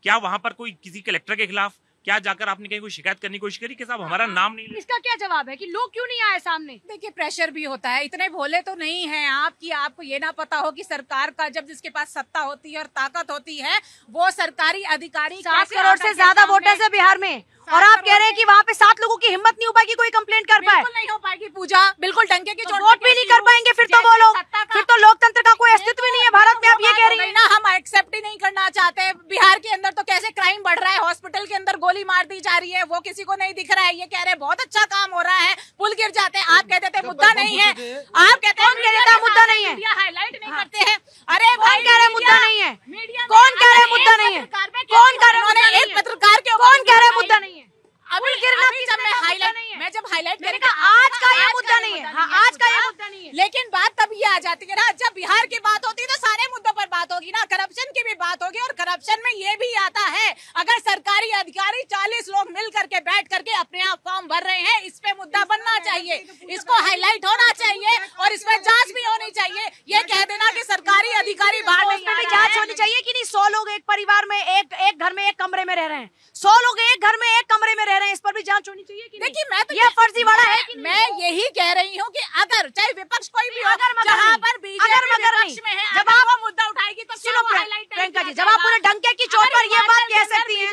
क्या वहां पर कोई किसी कलेक्टर के खिलाफ क्या जाकर आपने कहीं कोई शिकायत करने की कोशिश करी कि साहब हमारा नाम नहीं? इसका क्या जवाब है कि लोग क्यों नहीं आए सामने? देखिए प्रेशर भी होता है, इतने भोले तो नहीं है आप कि आपको ये ना पता हो कि सरकार का जब जिसके पास सत्ता होती है और ताकत होती है वो सरकारी अधिकारी 7 करोड़ से ज्यादा वोटर्स है बिहार में, और आप कह रहे हैं कि वहाँ पे 7 लोगों की हिम्मत नहीं हो पाएगी कोई कंप्लेंट कर पाए? बिल्कुल नहीं हो पाएगी पूजा, बिल्कुल डंके की चोट वोट भी नहीं कर पाएंगे फिर तो वो लोग, फिर तो लोकतंत्र का कोई अस्तित्व नहीं है भारत में। आप ये कह रही हैं ना, हम एक्सेप्ट ही नहीं करना चाहते। बिहार के अंदर तो कैसे क्राइम बढ़ रहा है, हॉस्पिटल के अंदर गोली मार दी जा रही है, वो किसी को नहीं दिख रहा है। ये कह रहे हैं बहुत अच्छा काम हो रहा है, पुल गिर जाते हैं, आप कहते थे मुद्दा नहीं है, आप कहते हैं मुद्दा नहीं है, हाईलाइट नहीं करते हैं। अरे कौन कह रहे मुद्दा नहीं है? कौन कह रहे मुद्दा नहीं है? कौन कह रहे? एक पत्रकार के कौन कह रहे मुद्दा नहीं है? मैं जब हाईलाइट करेगा आज का ये मुद्दा नहीं है, हाँ आज का ये मुद्दा नहीं है। लेकिन बात तब ये आ जाती है ना, जब बिहार की बात होती है तो सारे मुद्दों पर बात होगी ना, करप्शन की भी बात होगी। और करप्शन में ये भी आता है, अगर सरकारी अधिकारी 40 लोग मिल करके बैठ करके अपने आप फॉर्म भर रहे हैं, इस पे मुद्दा बनना चाहिए, इसको हाईलाइट होना चाहिए और इसमें जांच भी होनी चाहिए। ये कह देना कि सरकारी अधिकारी बाहर नहीं आ रहे हैं, जांच होनी चाहिए कि नहीं? 100 लोग एक परिवार में एक घर में एक कमरे में रह रहे हैं, 100 लोग एक घर में एक कमरे में रह रहे हैं, इस पर भी जांच होनी चाहिए कि नहीं? देखिए मैं तो ये फर्जीवाड़ा है कि मैं यही कह रही हूँ कि अगर चाहे विपक्ष कोई भी हो, जहाँ पर बीजेपी विपक्ष में है, जब आप वो मुद्दा उठाएगी तो सुनो प्रियंका जी, जब आप पूरे डंके की चोट पर ये बात कह सकती हैं,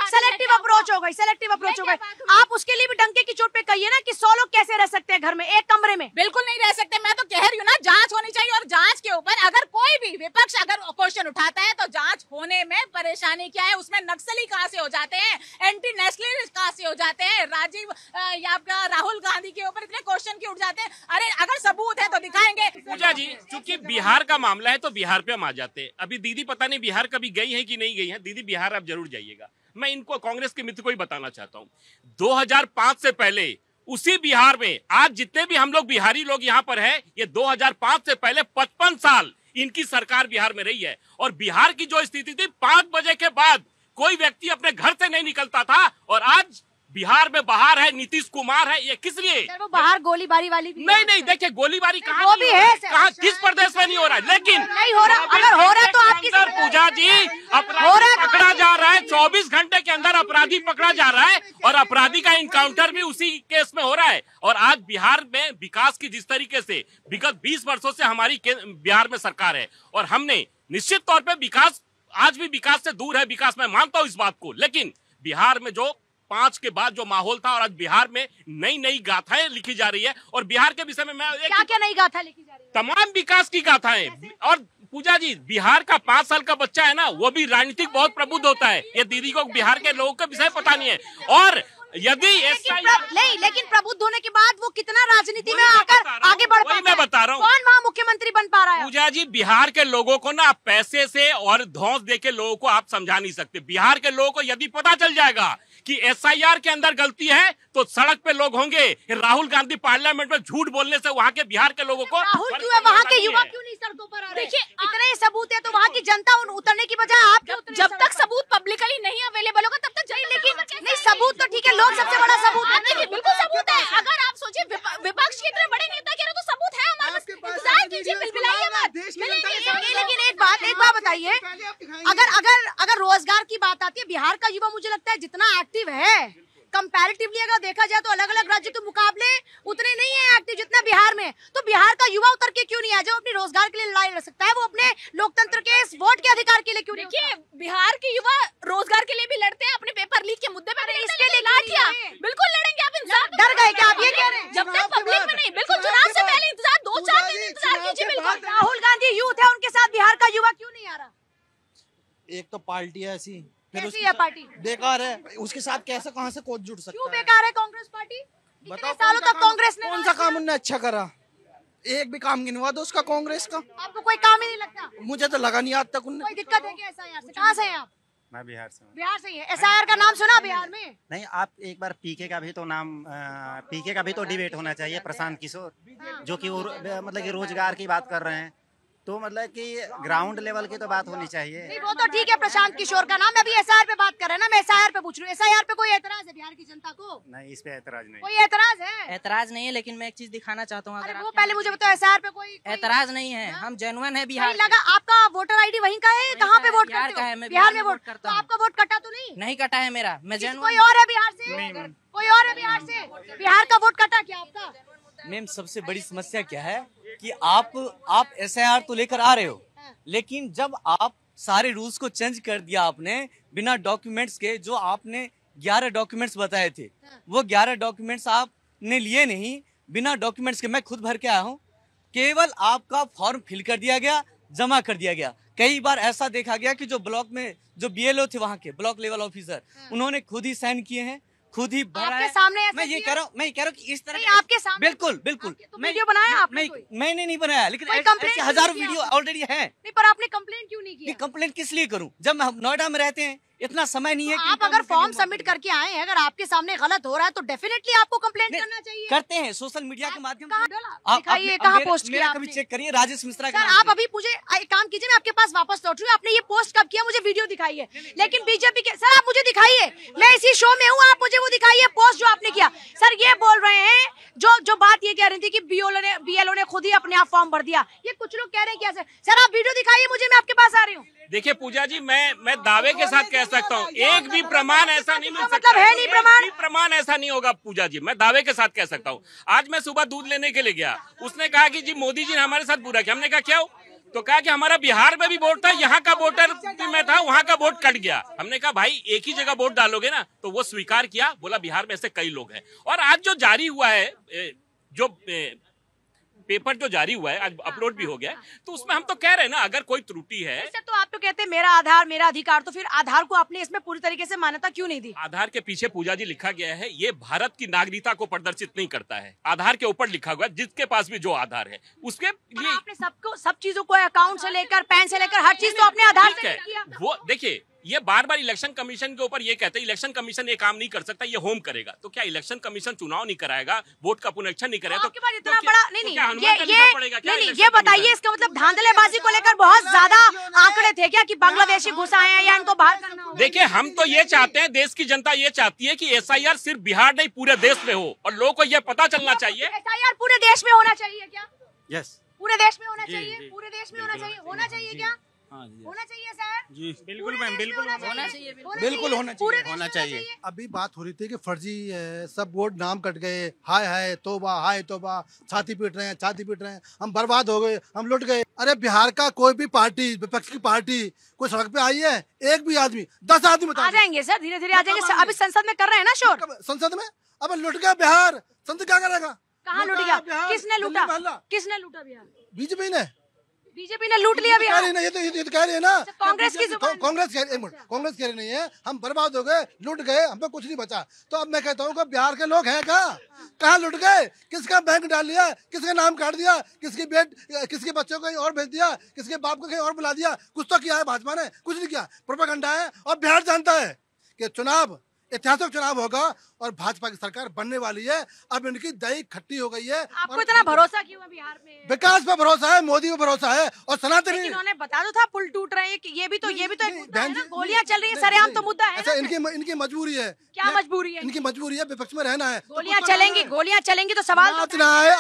सेलेक्टिव अप्रोच हो गई, सेलेक्टिव अप्रोच हो गई। आप उसके लिए भी डंके की चोट पे कहिए ना कि 100 लोग कैसे रह सकते हैं घर में एक कमरे में? बिल्कुल नहीं रह सकते। मैं तो कह रही हूँ ना, जांच होनी चाहिए और जांच के ऊपर अगर कोई भी विपक्ष अगर क्वेश्चन उठाता है तो जांच होने में परेशानी क्या है? उसमें नक्सली कहाँ से हो जाते हैं, एंटी नेशनलिस्ट कहाँ से हो जाते हैं, राजीव या आपका राहुल गांधी के ऊपर इतने क्वेश्चन क्यों उठ जाते हैं? अरे अगर सबूत है तो दिखाएंगे। पूजा जी, चूंकि बिहार का मामला है तो बिहार पे हम आ जाते हैं। अभी दीदी पता नहीं बिहार कभी गई है कि नहीं गई है। दीदी बिहार आप जरूर जाइएगा, मैं इनको कांग्रेस के मित्र को ही बताना चाहता हूं, 2005 से पहले उसी बिहार में आज जितने भी हम लोग बिहारी लोग यहाँ पर है, ये 2005 से पहले 55 साल इनकी सरकार बिहार में रही है। और बिहार की जो स्थिति थी, 5 बजे के बाद कोई व्यक्ति अपने घर से नहीं निकलता था, और आज बिहार में बाहर है नीतीश कुमार है। ये किस लिए? वो बाहर गोलीबारी वाली भी नहीं, देखिए गोलीबारी कहाँ वो भी है, कहाँ किस प्रदेश में नहीं हो रहा है, लेकिन नहीं हो रहा। अगर हो रहा तो आपकी पूजा जी अपराधी पकड़ा जा रहा है, 24 घंटे के अंदर अपराधी पकड़ा जा रहा है, और अपराधी का इनकाउंटर भी उसी केस में हो रहा है। और आज बिहार में विकास की जिस तरीके से विगत 20 वर्षों से हमारी बिहार में सरकार है, और हमने निश्चित तौर पर विकास आज भी विकास से दूर है, विकास मैं मानता हूं इस बात को, लेकिन बिहार में जो 5 के बाद जो माहौल था, और आज बिहार में नई नई गाथाएं लिखी जा रही है। और बिहार के विषय में मैं क्या नई गाथा लिखी जा रही है? तमाम विकास की गाथाएं। और पूजा जी, बिहार का 5 साल का बच्चा है ना, वो भी राजनीतिक बहुत प्रबुद्ध होता है। ये दीदी को बिहार के लोगों के विषय पता नहीं है। और यदि लेकिन प्रबुद्ध होने के बाद वो कितना राजनीति में आकर आगे बढ़ पाता है? मैं बता रहा हूँ, कौन वहाँ मुख्यमंत्री बन पा रहा है? पूजा जी, बिहार के लोगों को ना पैसे से और धौंस दे के लोगों को आप समझा नहीं सकते। बिहार के लोगों को यदि पता चल जाएगा कि एसआईआर के अंदर गलती है, तो सड़क पे लोग होंगे। राहुल गांधी पार्लियामेंट में झूठ बोलने से वहाँ के बिहार के लोगों को राहुल क्यों है? वहाँ के युवा क्यों नहीं सड़कों पर आ रहे? देखिए, इतने सबूत है तो वहाँ की जनता उन उतरने की बजाय आप जब तक सबूत पब्लिकली नहीं अवेलेबल होगा तब तक लेकिन नहीं, सबूत तो ठीक है, लोग सबसे बड़ा सबूत है। देखिए, बिल्कुल सबूत है। अगर आप सोचिए विपक्ष के इतने बड़े नेता कह रहे तो सबूत है हमारे पास। इंतजार कीजिए, बिलबिलाइए मत। लेकिन एक बात बताइए, अगर रोजगार की बात आती है, बिहार का युवा मुझे लगता है जितना एक्टिव है, कंपैरेटिवली अगर देखा जाए तो अलग अलग राज्य के मुकाबले उतने नहीं है एक्टिव जितना बिहार में। तो बिहार का युवा उतर के क्यों नहीं आया? जो अपनी रोजगार के लिए लड़ाई लड़ सकता है, वो अपने लोकतंत्र के इस वोट के अधिकार के लिए क्यों नहीं? देखिए, बिहार के युवा रोजगार के लिए भी लड़ते हैं, अपने पेपर लीक के मुद्दे पर इसके लिए लाठियां बिल्कुल लड़ेंगे। आप इंतजार डर गए क्या आप ये कह रहे हैं? जब तक पब्लिक में नहीं, बिल्कुल चुनाव से पहले इंतजार, 2-4 दिन इंतजार कीजिए। बिल्कुल राहुल गांधी यूथ है, उनके साथ बिहार का युवा क्यों नहीं आ रहा? एक तो पार्टी है ऐसी, कैसी है पार्टी? बेकार है, उसके साथ कैसे कहां से कोच जुड़ सकता है? क्यों बेकार है कांग्रेस पार्टी? इतने सालों तक कांग्रेस ने कौन सा काम उन्होंने अच्छा करा? एक भी काम गिनवा दो उसका कांग्रेस का। आपको कोई काम ही नहीं लगता? मुझे तो लगा नहीं आज तक उन्हें। कोई दिक्कत है क्या एसआईआर से? कहाँ से हैं आप? मैं बिहार से हूँ। बिहार से ही है। एसआईआर का नाम सुना बिहार में? नहीं, आप एक बार पीके का भी तो नाम, पीके का भी तो डिबेट होना चाहिए, प्रशांत किशोर, जो कि वो मतलब कि रोजगार की बात कर रहे हैं, तो मतलब कि ग्राउंड लेवल की तो बात होनी चाहिए। नहीं, वो तो ठीक है, प्रशांत किशोर का नाम। अभी एसआईआर पे बात कर रहे हैं ना, मैं एसआईआर पे पूछ रही हूँ। एसआईआर पे कोई एतराज है बिहार की जनता को? नहीं, इस पे एतराज नहीं। कोई एतराज है? एतराज नहीं है, लेकिन मैं एक चीज दिखाना चाहता हूँ। वो पहले मुझे बताओ, एसआईआर पे कोई एतराज नहीं है, हम जेन्युइन है बिहार। लगा आपका वोटर आईडी वहीं का है? कहाँ पे वोट करते हो? बिहार में वोट करता हूँ। आपका वोट कटा तो नहीं? नहीं कटा है मेरा, मैं जेन्युइन। कोई और है बिहार से? कोई और है बिहार से? बिहार का वोट कटा क्या आपका? मैम, सबसे बड़ी समस्या क्या है कि आप एसआईआर तो लेकर आ रहे हो, लेकिन जब आप सारे रूल्स को चेंज कर दिया आपने बिना डॉक्यूमेंट्स के। जो आपने 11 डॉक्यूमेंट्स बताए थे, वो 11 डॉक्यूमेंट्स आपने लिए नहीं। बिना डॉक्यूमेंट्स के मैं खुद भर के आया हूँ, केवल आपका फॉर्म फिल कर दिया गया, जमा कर दिया गया। कई बार ऐसा देखा गया कि जो ब्लॉक में जो बीएलओ थे, वहाँ के ब्लॉक लेवल ऑफिसर, उन्होंने खुद ही साइन किए हैं, खुद ही भरा है। सामने मैं ये कह रहा हूँ कि इस तरह आपके सामने बिल्कुल वीडियो बनाया आपने? मैंने नहीं बनाया, लेकिन ऐसे हजारों वीडियो ऑलरेडी है। नहीं, पर आपने कंप्लेंट क्यों नहीं किया? कंप्लेंट किस लिए करूं जब हम नोएडा में रहते हैं? इतना समय नहीं है कि आप अगर फॉर्म सबमिट करके आए हैं, अगर आपके सामने गलत हो रहा है तो डेफिनेटली आपको कंप्लेंट करना चाहिए। करते हैं सोशल मीडिया के माध्यम से। दिखाइए कहाँ पोस्ट किया आपने? कभी चेक करिए राजेश मिश्रा का। आप अभी मुझे एक काम कीजिए, मैं आपके पास वापस लौट रही हूँ। आपने ये पोस्ट कब किया? मुझे वीडियो दिखाइए। लेकिन बीजेपी के सर, आप मुझे दिखाइए, मैं इसी शो में हूँ, आप मुझे वो दिखाइए पोस्ट जो आपने किया। सर, ये बोल रहे हैं, जो बात ये कह रही थी कि बीएलओ ने खुद ही अपने आप फॉर्म भर दिया, ये कुछ लोग कह रहे हैं क्या? सर आप वीडियो दिखाइए मुझे, मैं आपके पास आ रही हूँ। देखिए पूजा जी, मैं दावे के साथ कह सकता हूँ, एक भी प्रमाण ऐसा नहीं मिल सकता। मतलब है नहीं प्रमाण? प्रमाण ऐसा नहीं होगा पूजा जी, मैं दावे के साथ कह सकता हूँ। आज मैं सुबह दूध लेने के लिए गया, उसने कहा कि जी मोदी जी ने हमारे साथ बुरा किया। हमने कहा क्यों? तो कहा कि हमारा बिहार में भी वोट था, यहाँ का वोटर में था, वहाँ का वोट कट गया। हमने कहा भाई एक ही जगह वोट डालोगे ना? तो वो स्वीकार किया, बोला बिहार में ऐसे कई लोग हैं। और आज जो जारी हुआ है, जो पेपर जो जारी हुआ है, आज अपलोड भी हो गया है, तो उसमें हम तो कह रहे हैं ना, अगर कोई त्रुटि है। सर, तो आप तो कहते हैं मेरा आधार मेरा अधिकार, तो फिर आधार को आपने इसमें पूरी तरीके से मान्यता क्यों नहीं दी? आधार के पीछे पूजा जी लिखा गया है, ये भारत की नागरिकता को प्रदर्शित नहीं करता है। आधार के ऊपर लिखा हुआ है, जिसके पास भी जो आधार है उसके लिए आपने सब चीजों को, अकाउंट से लेकर पैन से लेकर हर चीज तो अपने आधार से किया। वो देखिए, ये बार बार इलेक्शन कमीशन के ऊपर ये कहते हैं इलेक्शन कमीशन ये काम नहीं कर सकता, ये होम करेगा। तो क्या इलेक्शन कमीशन चुनाव नहीं कराएगा, वोट का पुनरीक्षण नहीं करेगा? आपके पास इतना बड़ा नहीं, ये बताइए, इसका मतलब धांधलेबाजी को लेकर बहुत ज्यादा आंकड़े थे क्या कि बांग्लादेशी घुस आए हैं या इनको बाहर करना होगा? देखिए, हम तो ये चाहते हैं, देश की जनता ये चाहती है कि SIR सिर्फ बिहार नहीं पूरे देश में हो, और लोगों को ये पता चलना चाहिए। SIR पूरे देश में होना चाहिए क्या? यस, पूरे देश में होना चाहिए, पूरे देश में होना चाहिए, होना चाहिए क्या? होना चाहिए सर जी, बिल्कुल मैम, बिल्कुल होना चाहिए, बिल्कुल होना चाहिए। अभी बात हो रही थी कि फर्जी सब वोट नाम कट गए, हाय तोबा, छाती पीट रहे हैं, हम बर्बाद हो गए, हम लुट गए। अरे बिहार का कोई भी पार्टी, विपक्ष की पार्टी कोई सड़क पे आई है? एक भी आदमी, 10 आदमी आ जाएंगे सर, धीरे धीरे आ जाएंगे। अभी संसद में कर रहे हैं ना शोर। संसद में अब लुट गया बिहार, संसद क्या करेगा? कहाँ लुट गया? किसने लूटा बिहार? बीजेपी ने लूट लिया बिहार। ये तो कह रही है ना, कांग्रेस की कांग्रेस कह रही नहीं है, हम बर्बाद हो गए, लूट गए, हम पे कुछ नहीं बचा। तो अब मैं कहता हूँ कि बिहार के लोग हैं कहाँ लुट गए? किसका बैंक डाल लिया, किसका नाम काट दिया, किसके बच्चों को कहीं और भेज दिया, किसके बाप को कहीं और बुला दिया? कुछ तो किया है भाजपा ने? कुछ नहीं किया, प्रोपेगेंडा है। और बिहार जानता है कि चुनाव ऐतिहासिक चुनाव होगा और भाजपा की सरकार बनने वाली है। अब इनकी दही खट्टी हो गई है। आपको इतना भरोसा क्यों है बिहार में? विकास पे भरोसा है, मोदी पे भरोसा है, और सनातनी। इन्होंने बता दो था पुल टूट रहे हैं, ये भी तो एक मुद्दा है ना, गोलियां चल रही है सरेआम, तो मुद्दा है। अच्छा, इनकी मजबूरी है। क्या मजबूरी है? इनकी मजबूरी है, विपक्ष में रहना है। गोलियां चलेंगी तो सवाल नाचना है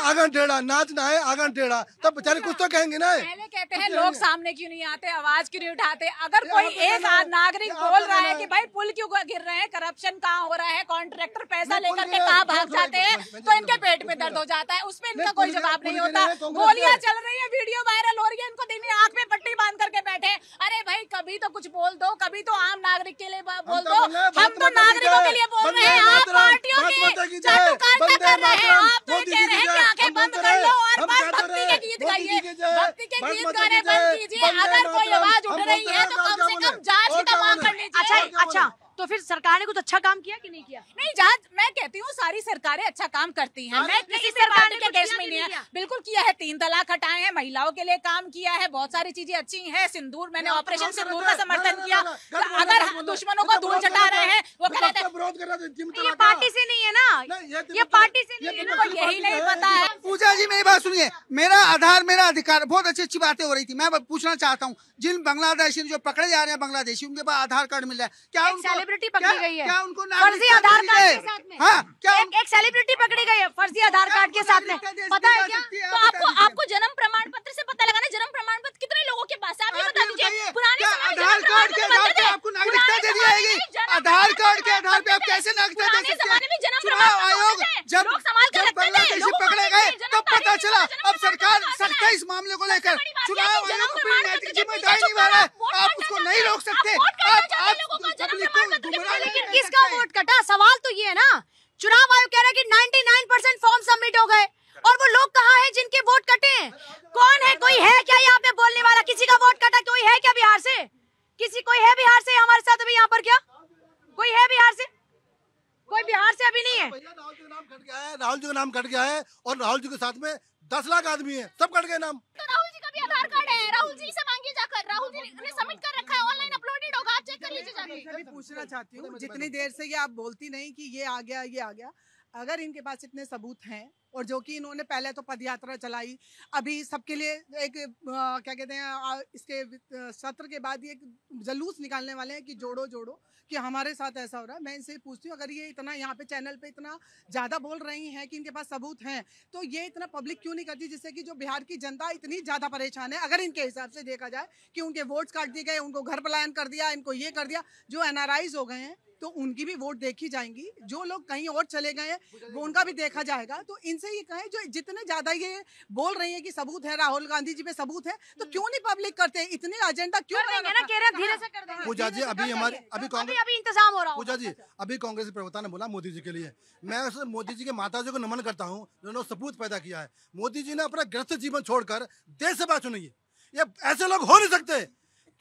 आंगन टेढ़ा, तब बेचारे कुछ तो कहेंगे ना। पहले कहते हैं लोग सामने क्यों नहीं आते, आवाज क्यों नहीं उठाते? अगर कोई एक नागरिक बोल रहा है कि भाई पुल क्यों गिर रहे हैं, करप्शन कहाँ हो रहा है, कॉन्ट्रैक्टर पैसा लेकर के कहाँ भाग जाते हैं, तो इनके पेट में दर्द हो जाता है। उसमें इनका कोई जवाब नहीं होता। गोलियां चल रही है, वीडियो वायरल हो रही है, इनको दिन में आंख में पट्टी बांध करके बैठे। अरे भाई, कभी तो कुछ बोल दो, कभी तो आम नागरिक के लिए बोल दो। हम तो नागरिकों के लिए बोल रहे हैं, आप पार्टियों की चाटुकारिता कर रहे हैं। आप तो कह रहे हैं कि आंखें बंद कर लो और बस भक्ति के गीत गाइए, भक्ति के गीत गाने बंद कीजिए। अगर कोई आवाज उठ रही है तो कम से कम जांच की तो मांग कर लीजिए। अच्छा, तो फिर सरकार ने कुछ अच्छा काम किया कि नहीं किया? नहीं, जांच, मैं कहती हूँ सारी सरकारें अच्छा काम करती हैं। मैं किसी सरकार के केस में नहीं है, बिल्कुल किया है। 3 तलाक हटाए हैं, महिलाओं के लिए काम किया है, बहुत सारी चीजें अच्छी हैं। सिंदूर, मैंने ऑपरेशन सिंदूर का समर्थन किया। अगर दुश्मनों को धूल चटा रहे हैं, वो कह रहे थे ये पार्टी से नहीं है ना, ये पार्टी से नहीं है, इनको यही नहीं पता है। पूजा जी, मेरी बात सुनिए। मेरा आधार मेरा अधिकार, बहुत अच्छी बातें हो रही थी। मैं पूछना चाहता हूँ, जिन बांग्लादेशी जो पकड़े जा रहे हैं, बांग्लादेशी, उनके पास आधार कार्ड मिल रहा है क्या? सेलिब्रिटी पकड़ी गई है, क्या उनको फर्जी आधार कार्ड के साथ में? हाँ, क्या एक सेलिब्रिटी पकड़ी गई है फर्जी आधार कार्ड के साथ में, पता है क्या? तो आपको जन्म प्रमाण पत्र से पता लगाना, जन्म प्रमाण पत्र कितने लोगों के पास है, आप ये बता दीजिए। पुराने आधार कार्ड के आधार पे आपको नागरिकता दे दी जाएगी? आधार कार्ड के आधार पे आप कैसे नागरिकता दे सकते हैं? चुनाव आयोग जब बांग्लादेशी पकड़े गए तब पता चला। अब सरकार सख्त है इस मामले को लेकर। चुनाव आयोग अपनी नैतिक जिम्मेदारी निभा रहा है, आप उसको नहीं रोक सकते। लेकिन किसका वोट कटा? सवाल तो ये है ना, चुनाव आयोग कह रहा है कि 99% फॉर्म सबमिट हो गए, और वो लोग कहाँ हैं जिनके वोट कटे? कौन है? कोई है क्या यहाँ पे बोलने वाला? किसी का वोट कटा? कोई है क्या बिहार से? कोई है बिहार से हमारे साथ अभी यहाँ पर? क्या कोई है बिहार से? कोई बिहार से अभी नहीं है। राहुल जी का नाम कट गया है, राहुल जी का नाम कट गया है, और राहुल जी के साथ में 10 लाख आदमी है, सब कट गए नाम। तो राहुल जी का भी आधार कार्ड है, राहुल जी से मांगिए जाकर, राहुल जी ने सबमिट कर रखा है, ऑनलाइन अपलोडेड होगा, आप चेक कर लीजिए जाके। मैं पूछना चाहती हूँ, जितनी देर से ये आप बोलती नहीं कि ये आ गया, अगर इनके पास इतने सबूत हैं, और जो कि इन्होंने पहले तो पदयात्रा चलाई, अभी सबके लिए एक क्या कहते हैं, इसके सत्र के बाद ये जलूस निकालने वाले हैं कि जोड़ो कि हमारे साथ ऐसा हो रहा है। मैं इनसे पूछती हूँ, अगर ये इतना यहाँ पे चैनल पे इतना ज़्यादा बोल रही हैं कि इनके पास सबूत हैं, तो ये इतना पब्लिक क्यों नहीं करती, जिससे कि जो बिहार की जनता इतनी ज़्यादा परेशान है? अगर इनके हिसाब से देखा जाए कि उनके वोट्स काट दिए गए, उनको घर पलायन कर दिया, इनको ये कर दिया, जो NRIs हो गए हैं तो उनकी भी वोट देखी जाएंगी, जो लोग कहीं और चले गए हैं वो उनका भी देखा जाएगा। तो इनसे ये कहें, जो जितने ज्यादा ये बोल रही है कि सबूत है, राहुल गांधी जी पे सबूत है, तो क्यों नहीं पब्लिक करते? इतने एजेंडा क्यों कह रहे हैं धीरे से कर देंगे? पूजा जी, अभी इंतजाम हो रहा है। पूजा जी, अभी कांग्रेस के प्रवक्ता ने बोला मोदी जी के लिए, मैं मोदी जी के माता जी को नमन करता हूँ, जिन्होंने सबूत पैदा किया है। मोदी जी ने अपना ग्रस्त जीवन छोड़कर देश सेवा चुनी है। ये ऐसे लोग हो नहीं सकते।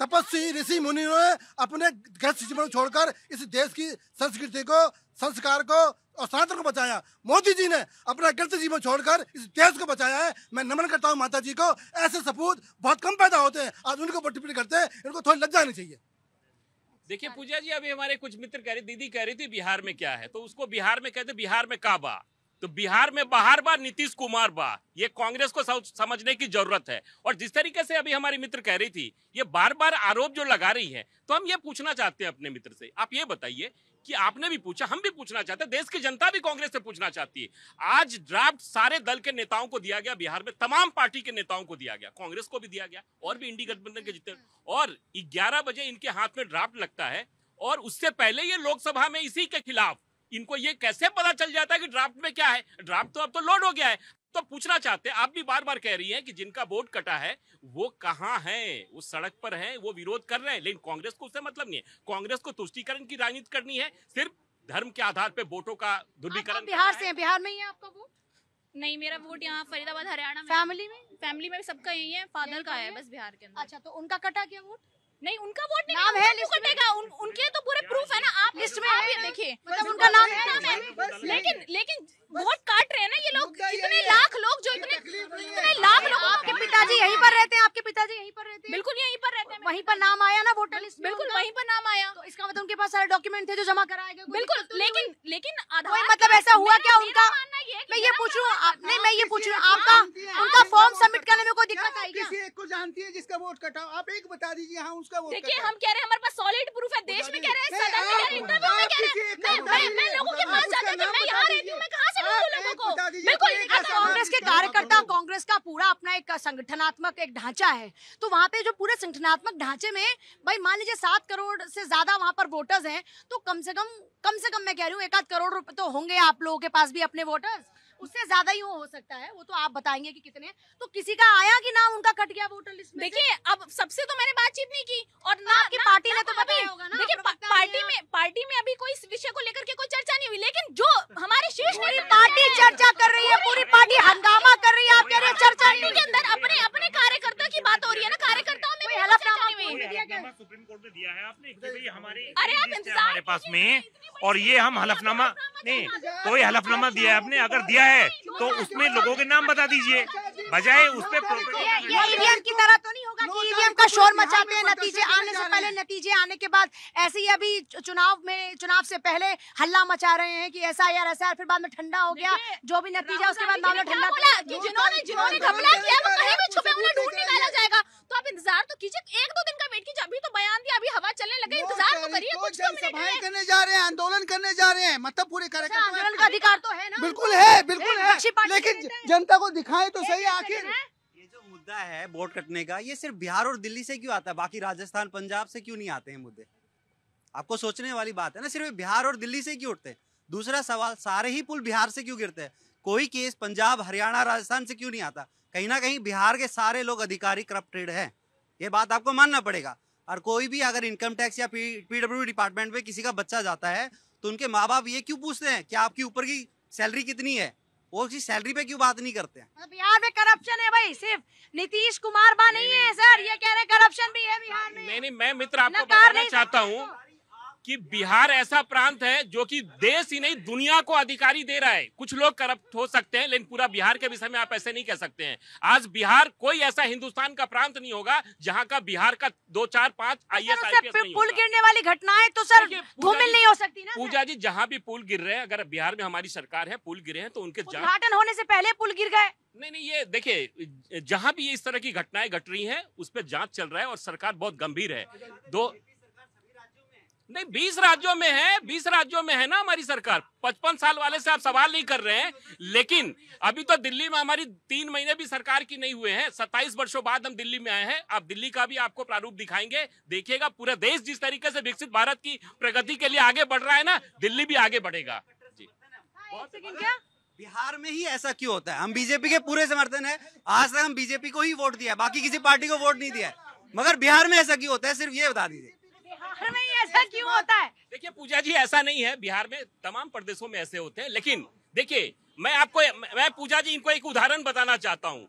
तपस्वी ऋषि मुनियों ने अपने ग्रस्त जीवन छोड़कर इस देश की संस्कृति को, संस्कार को और सनातन को बचाया। मोदी जी ने अपना ग्रस्त जीवन छोड़कर इस देश को बचाया है। मैं नमन करता हूँ माता जी को। ऐसे सपूत बहुत कम पैदा होते हैं, आज उनको टिप्पणी करते हैं, इनको थोड़ी लज्जा आनी चाहिए। देखिए पूजा जी, अभी हमारे कुछ मित्र कह रहे, दीदी कह रही थी बिहार में क्या है, तो उसको बिहार में कहते बिहार में का बा, तो बिहार में बाहर बार नीतीश कुमार बा। ये कांग्रेस को समझने की जरूरत है। और जिस तरीके से अभी हमारी मित्र कह रही थी, ये बार बार आरोप जो लगा रही है, तो हम ये पूछना चाहते हैं अपने मित्र से, आप ये बताइए कि आपने भी पूछा, हम भी पूछना चाहते हैं, देश की जनता भी कांग्रेस से पूछना चाहती है। आज ड्राफ्ट सारे दल के नेताओं को दिया गया, बिहार में तमाम पार्टी के नेताओं को दिया गया, कांग्रेस को भी दिया गया और भी इंडी गठबंधन के जितने, और 11 बजे इनके हाथ में ड्राफ्ट लगता है। और उससे पहले ये लोकसभा में इसी के खिलाफ, इनको ये कैसे पता चल जाता है कि ड्राफ्ट में क्या है? ड्राफ्ट तो अब तो लोड हो गया है। तो पूछना चाहते हैं, आप भी बार बार कह रही हैं कि जिनका वोट कटा है वो कहां है, वो सड़क पर हैं, वो विरोध कर रहे हैं, लेकिन कांग्रेस को उससे मतलब नहीं है। कांग्रेस को तुष्टीकरण की राजनीति करनी है, सिर्फ धर्म के आधार पर वोटों का ध्रुवीकरण। बिहार से हैं, बिहार में ही है आपका वोट? नहीं, मेरा वोट यहाँ फरीदाबाद हरियाणा में। फैमिली में सबका यही है, फादर का है बस बिहार के अंदर। अच्छा, तो उनका कटा क्या वोट? नहीं, उनका वोट नहीं, नाम है लिस्ट में। उनके तो पूरे प्रूफ है ना, आप लिस्ट में आप ये देखिए, मतलब उनका नाम है। लेकिन वोट काट रहे हैं ना ये लोग, इतने लाख लोग, जो इतने लाख लोग। आपके पिताजी यहीं पर रहते हैं? आपके पिताजी यहीं पर रहते हैं? बिल्कुल यहीं पर रहते हैं। वहीं पर नाम आया ना वोटर लिस्ट? बिल्कुल वहीं पर नाम आया। तो इसका मतलब उनके पास सारे डॉक्यूमेंट थे जो जमा कराए गए? बिल्कुल, लेकिन मतलब ऐसा हुआ क्या उनका? मैं ये पूछ रहा हूँ, नहीं मैं ये पूछ रहा हूँ, आपका उनका फॉर्म सबमिट करने में कोई दिक्कत आई क्या? किसी एक को जानती है जिसका वोट कटा? आप एक बता दीजिए। हाँ, उसका वोट देखिए, हम कह रहे हैं हमारे पास सॉलिड प्रूफ है, देश में कह रहे हैं, सदन में कह रहे हैं, इंटरव्यू में कह रहे हैं। मैं लोगों के पास जाते थे, मैं यहाँ रहती हूँ, मैं कहाँ से ढूंढूं लोगों को? बिल्कुल, कांग्रेस के कार्यकर्ता, कांग्रेस का पूरा अपना एक संगठनात्मक एक ढांचा है, तो वहाँ पे जो पूरे संगठनात्मक ढांचे में भाई मान लीजिए 7 करोड़ से ज्यादा वहाँ पर वोटर्स हैं, तो कम से कम मैं कह रही हूँ 1-8 करोड़ रुपए तो होंगे आप लोगों के पास भी अपने वोटर्स, उससे ज्यादा ही हो सकता है, वो तो आप बताएंगे कि कितने। तो किसी का आया कि नाम उनका कट गया वोटर लिस्ट में? देखिए, अब सबसे तो मैंने बातचीत नहीं की, और ना आपकी पार्टी ने तो बताया होगा ना। देखिए, पार्टी में अभी कोई इस विषय को लेकर के कोई चर्चा नहीं हुई, लेकिन जो हमारे शीर्ष पूरी पार्टी चर्चा कर रही है, पूरी पार्टी हंगामा कर रही है, आप कह रहे हैं चर्चा नहीं के अंदर अपने कार्यकर्ता की बात हो रही है ना, कार्यकर्ताओं में कोई हलफनामा सुप्रीम कोर्ट में दिया है आपने कि भाई हमारे पास में, और ये हम हलफनामा नहीं, कोई हलफनामा दिया है आपने? अगर दिया है तो उसमें लोगों के नाम बता दीजिए, बजाय उस पे ईवीएम की तरह तो नहीं होगा कि ईवीएम का शोर मचाते हैं, नतीजे आने से पहले, नतीजे आने के बाद, ऐसे ही अभी चुनाव से पहले हल्ला मचा रहे हैं कि एसआईआर, फिर बाद में ठंडा हो गया, जो भी नतीजा उसके बाद मामला ठंडा। जिन्होंने घपला किया वो कहीं भी छुपे, उन्हें ढूंढ निकाला जाएगा। तो आप इंतजार तो कीजिए, 1-2 दिन का वेट कीजिए। अभी तो बयान दिया, अभी हवा चलने लगे, इंतजार तो करिए। कुछ सभाएं करने जा रहे हैं, आंदोलन करने जा रहे हैं, मतलब पूरे कार्यक्रम। आंदोलन का अधिकार तो है ना? बिल्कुल है, बिल्कुल है, लेकिन जनता को दिखाए तो सही आखिर। ये जो मुद्दा है वोट कटने का, ये सिर्फ बिहार और दिल्ली से क्यों आता है? बाकी राजस्थान, पंजाब से क्यों नहीं आते हैं मुद्दे? आपको सोचने वाली बात है ना, सिर्फ बिहार और दिल्ली से क्यों उठते हैं? दूसरा सवाल, सारे ही पुल बिहार से क्यों गिरते हैं? कोई केस पंजाब, हरियाणा, राजस्थान से क्यों नहीं आता? कहीं ना कहीं बिहार के सारे लोग अधिकारी करप्टेड हैं, ये बात आपको मानना पड़ेगा। और कोई भी अगर इनकम टैक्स या पीडब्ल्यूडी डिपार्टमेंट में किसी का बच्चा जाता है, तो उनके माँ बाप ये क्यों पूछते हैं कि आपकी ऊपर की सैलरी कितनी है? वो उसी सैलरी पे क्यों बात नहीं करते हैं? बिहार में करप्शन है भाई, सिर्फ नीतीश कुमार बा नहीं है सर, ये कह रहे करप्शन भी है बिहार में। नहीं, मैं मित्र आपको बताना चाहता हूँ कि बिहार ऐसा प्रांत है जो कि देश ही नहीं दुनिया को अधिकारी दे रहा है। कुछ लोग करप्ट हो सकते हैं, लेकिन पूरा बिहार के विषय में आप ऐसे नहीं कह सकते हैं। आज बिहार, कोई ऐसा हिंदुस्तान का प्रांत नहीं होगा जहां का बिहार का 2, 4, 5 IAS IPS नहीं पुल गिरने वाली घटनाएं तो सर धूमिल नहीं हो सकती ना पूजा जी। जहां भी पुल गिर रहे हैं, अगर बिहार में हमारी सरकार है, पुल गिरे हैं तो उनके उद्घाटन होने से पहले पुल गिर गए। नहीं, ये देखिए, जहां भी इस तरह की घटनाएं घट रही हैं उस पर जांच चल रहा है और सरकार बहुत गंभीर है। 20 राज्यों में है, 20 राज्यों में है ना हमारी सरकार। 55 साल वाले से आप सवाल नहीं कर रहे हैं, लेकिन अभी तो दिल्ली में हमारी 3 महीने भी सरकार की नहीं हुए हैं। 27 वर्षों बाद हम दिल्ली में आए हैं। आप दिल्ली का भी आपको प्रारूप दिखाएंगे, देखिएगा पूरा देश जिस तरीके से विकसित भारत की प्रगति के लिए आगे बढ़ रहा है ना, दिल्ली भी आगे बढ़ेगा जी। बिहार में ही ऐसा क्यों होता है? हम बीजेपी के पूरे समर्थन है, आज तक हम बीजेपी को ही वोट दिया है, बाकी किसी पार्टी को वोट नहीं दिया है, मगर बिहार में ऐसा क्यों होता है? सिर्फ ये बता दीजिए, बिहार में ऐसा क्यों होता है? देखिए पूजा जी, ऐसा नहीं है, बिहार में तमाम प्रदेशों में ऐसे होते हैं। लेकिन देखिए, मैं पूजा जी इनको एक उदाहरण बताना चाहता हूँ।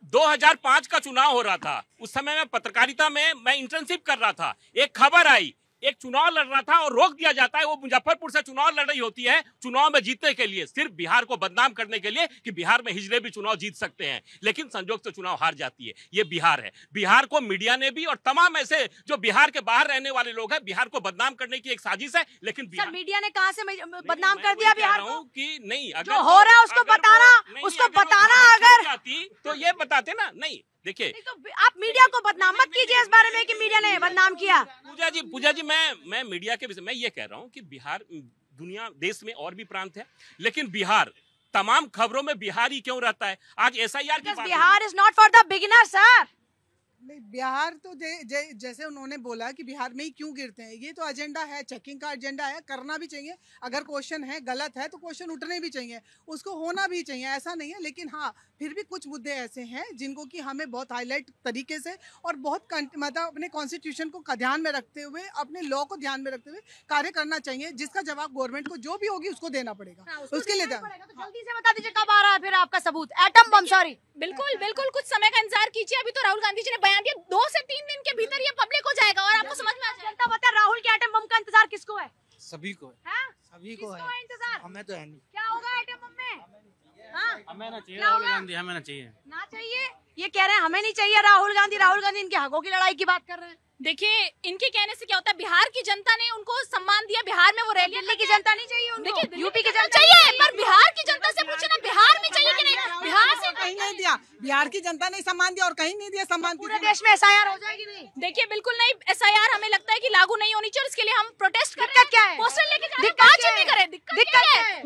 2005 का चुनाव हो रहा था, उस समय मैं पत्रकारिता में मैं इंटर्नशिप कर रहा था। एक खबर आई एक चुनाव लड़ रहा था और रोक दिया जाता है। वो मुजफ्फरपुर से चुनाव लड़ रही होती है चुनाव में जीतने के लिए, सिर्फ बिहार को बदनाम करने के लिए कि बिहार में हिजड़े भी चुनाव जीत सकते हैं, लेकिन संजोग से चुनाव हार जाती है। ये बिहार है। बिहार को मीडिया ने भी और तमाम ऐसे जो बिहार के बाहर रहने वाले लोग हैं, बिहार को बदनाम करने की एक साजिश है। लेकिन सर मीडिया ने कहाँ से बदनाम कर दिया बिहार को? कि नहीं, अगर जो हो रहा है उसको बताना अगर तो ये बताते ना। नहीं देखिए, तो आप मीडिया को बदनाम मत कीजिए इस बारे में कि मीडिया ने बदनाम किया। पूजा जी मैं मीडिया के विषय में ये कह रहा हूँ कि बिहार, दुनिया देश में और भी प्रांत है, लेकिन बिहार तमाम खबरों में बिहार ही क्यों रहता है? आज एसआईआर की Bihar is not for the beginner sir. नहीं, बिहार तो जैसे उन्होंने बोला कि बिहार में ही क्यों गिरते हैं, ये तो एजेंडा है, चेकिंग का एजेंडा है, करना भी चाहिए। अगर क्वेश्चन है गलत है तो क्वेश्चन उठने भी चाहिए, उसको होना भी चाहिए, ऐसा नहीं है। लेकिन हाँ, फिर भी कुछ मुद्दे ऐसे हैं जिनको कि हमें बहुत हाईलाइट तरीके से और बहुत मतलब अपने कॉन्स्टिट्यूशन को ध्यान में रखते हुए, अपने लॉ को ध्यान में रखते हुए कार्य करना चाहिए, जिसका जवाब गवर्नमेंट को जो भी होगी उसको देना पड़ेगा। उसके लिए जल्दी से बता दीजिए कब आ रहा है फिर आपका सबूत, एटम बम? सॉरी, बिल्कुल बिल्कुल कुछ समय का इंतजार कीजिए। अभी तो राहुल गांधी जी ने बयान दिया, 2 से 3 दिन के भीतर ये पब्लिक हो जाएगा और आपको समझ में आ जाएगा। जनता बता, राहुल के एटम बम का इंतजार किसको है? सभी को है, सभी को है इंतजार। हमें तो है नहीं। क्या होगा एटम बम में? हमें ना चाहिए राहुल गांधी, हमें ना चाहिए। ना चाहिए, ये कह रहे हैं हमें नहीं चाहिए राहुल गांधी इनके हकों की लड़ाई की बात कर रहे हैं। देखिए, इनके कहने से क्या होता है, बिहार की जनता ने उनको सम्मान दिया, बिहार में वो रैली। दिल्ली की जनता नहीं चाहिए उनको, देखिए यूपी की जनता चाहिए, पर बिहार की जनता से पूछे ना, बिहार में चाहिए कि नहीं? बिहार से कहीं नहीं दिया, बिहार की जनता ने सम्मान दिया और कहीं नहीं दिया सम्मान। पूरे देश में एसआईआर हो जाएगी नहीं? देखिए बिल्कुल नहीं, एसआईआर हमें लगता है कि लागू नहीं होनी चाहिए, इसके लिए हम प्रोटेस्ट कर रहे हैं। क्या है? पोस्टर लेके जा रहे हैं, दिक्कत बातचीत क्या नहीं है? कर रहे।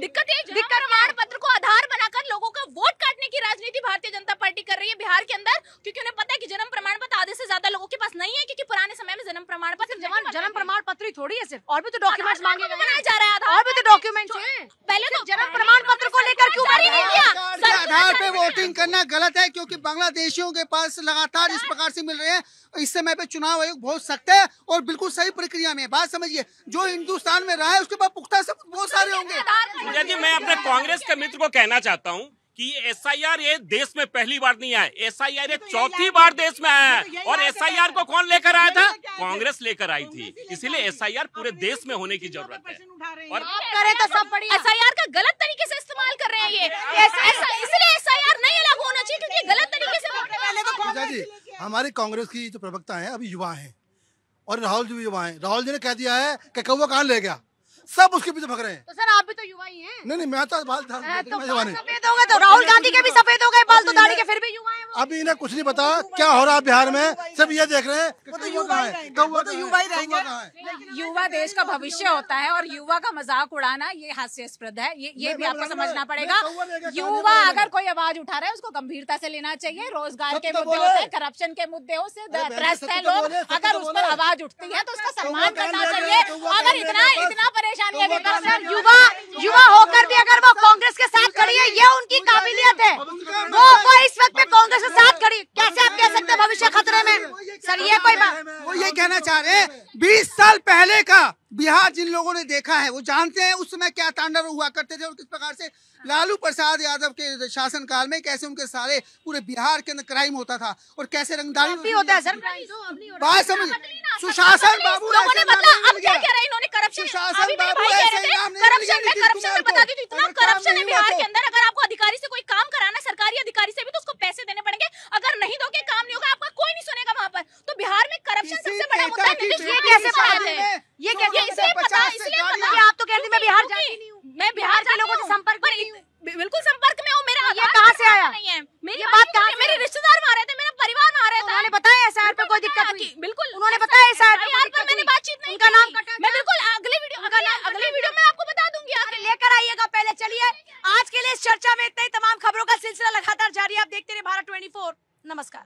दिक्कत प्रमाण पत्र को आधार बनाकर लोगों का वोट काटने की राजनीति भारतीय जनता पार्टी कर रही है बिहार के अंदर, क्योंकि उन्हें पता है कि जन्म प्रमाण पत्र आधे से ज्यादा लोगों के पास नहीं है, क्योंकि पुराने समय में जन्म प्रमाण पत्र जन्म प्रमाण पत्र ही थोड़ी है सिर्फ, और भी तो डॉक्यूमेंट्स मांगे गए बनाया जा रहा है। और भी तो डॉक्यूमेंट्स हैं। पहले तो जन्म प्रमाण पत्र को लेकर क्यों जारी नहीं किया? के आधार पे वोटिंग करना गलत है, क्योंकि बांग्लादेशियों के पास लगातार इस प्रकार से मिल रहे हैं। इस समय पे चुनाव आयोग बहुत सख्त है और बिल्कुल सही प्रक्रिया में। बात समझिए, जो हिंदुस्तान में रहा है उसके पास पुख्ता सबूत बहुत सारे होंगे। पूजा जी, मैं अपने कांग्रेस के मित्र को कहना चाहता हूँ कि एसआईआर ये देश में पहली बार नहीं आया, एसआईआर ये चौथी बार देश में आया है। और एसआईआर को कौन लेकर आया था? कांग्रेस लेकर आई थी। इसीलिए एसआईआर पूरे देश में होने की जरूरत है। और करे तो सब बढ़िया। एसआईआर का गलत तरीके से इस्तेमाल कर रहे हैं ये, इसलिए एसआईआर नहीं लागू होना चाहिए, क्योंकि गलत तरीके से। पूजा जी, हमारी कांग्रेस की जो प्रवक्ता है अभी युवा है और राहुल जी भी युवा है। राहुल जी ने कह दिया है कि कौवा कहाँ ले गया, सब उसके पीछे भग रहे हैं। तो सर आप भी तो युवा ही हैं। नहीं, मैं तो बाल था, तो सफेद हो गए तो राहुल गांधी के भी सफेद हो गए बाल, तो दाढ़ी के फिर भी युवा हैं। अभी इन्हें कुछ नहीं पता क्या हो रहा है बिहार में, सब ये देख रहे हैं वो तो युवा ही रहेंगे। युवा देश का भविष्य होता है और युवा का मजाक उड़ाना ये हास्यास्पद है। ये भी आपको समझना पड़ेगा। युवा अगर कोई आवाज उठा रहा है उसको गंभीरता से लेना चाहिए। रोजगार के मुद्दे होते हैं, करप्शन के मुद्दे से त्रस्त है लोग, अगर उस पर आवाज उठती है तो उसका सम्मान करना चाहिए। अगर इतना परेशानी है युवा होकर भी अगर वो कांग्रेस के साथ खड़ी है, ये उनकी काबिलियत है। वो इस वक्त पे कांग्रेस के साथ खड़ी, कैसे आप कह सकते हैं भविष्य खतरे में? सर ये कोई बात, वो ये कहना चाह रहे हैं 20 साल पहले का बिहार जिन लोगों ने देखा है वो जानते हैं उस समय क्या तांडव हुआ करते थे और किस प्रकार से लालू प्रसाद यादव के शासनकाल में कैसे उनके सारे पूरे बिहार के अंदर क्राइम होता था और कैसे रंगदारी होता है। सर बात समझिए, सुशासन बाबू लोगों ने मतलब अब क्या कह रहे हैं इन्होंने? करप्शन, सुशासन बाबू करप्शन में बता दी थी, इतना करप्शन है बिहार के अंदर। अगर आपको अधिकारी से कोई काम कराना, सरकारी अधिकारी से भी, तो उसको पैसे देने पड़ेंगे। अगर नहीं दोगे, काम नहीं होगा, आपका कोई नहीं सुनेगा वहाँ पर। तो बिहार में करप्शन सबसे बड़ा मुद्दा है। ये कैसे बात है? ये कैसे? इसलिए पता आप तो कहती मैं बिहार जाती नहीं हूँ, मैं बिहार के लोगों से संपर्क में नहीं हूँ। बिल्कुल संपर्क में हूँ। मेरा ये कहाँ से आया? नहीं है मेरी बात कहाँ? मेरे रिश्तेदार वहाँ रहते, मेरा परिवार वहाँ रहता है। उन्होंने बताया एसआईआर पे कोई दिक्कत हुई? बिल्कुल उन्होंने बताया एसआईआर पे मैंने बातचीत नहीं उनका नाम कटा। मैं बिल्कुल अगले वीडियो में आपको बता दूंगी, आके लेकर आइएगा। पहले चलिए आज के लिए इस चर्चा में इतना ही। तमाम खबरों का सिलसिला लगातार जारी है। आप देखते रहिए भारत 24। नमस्कार।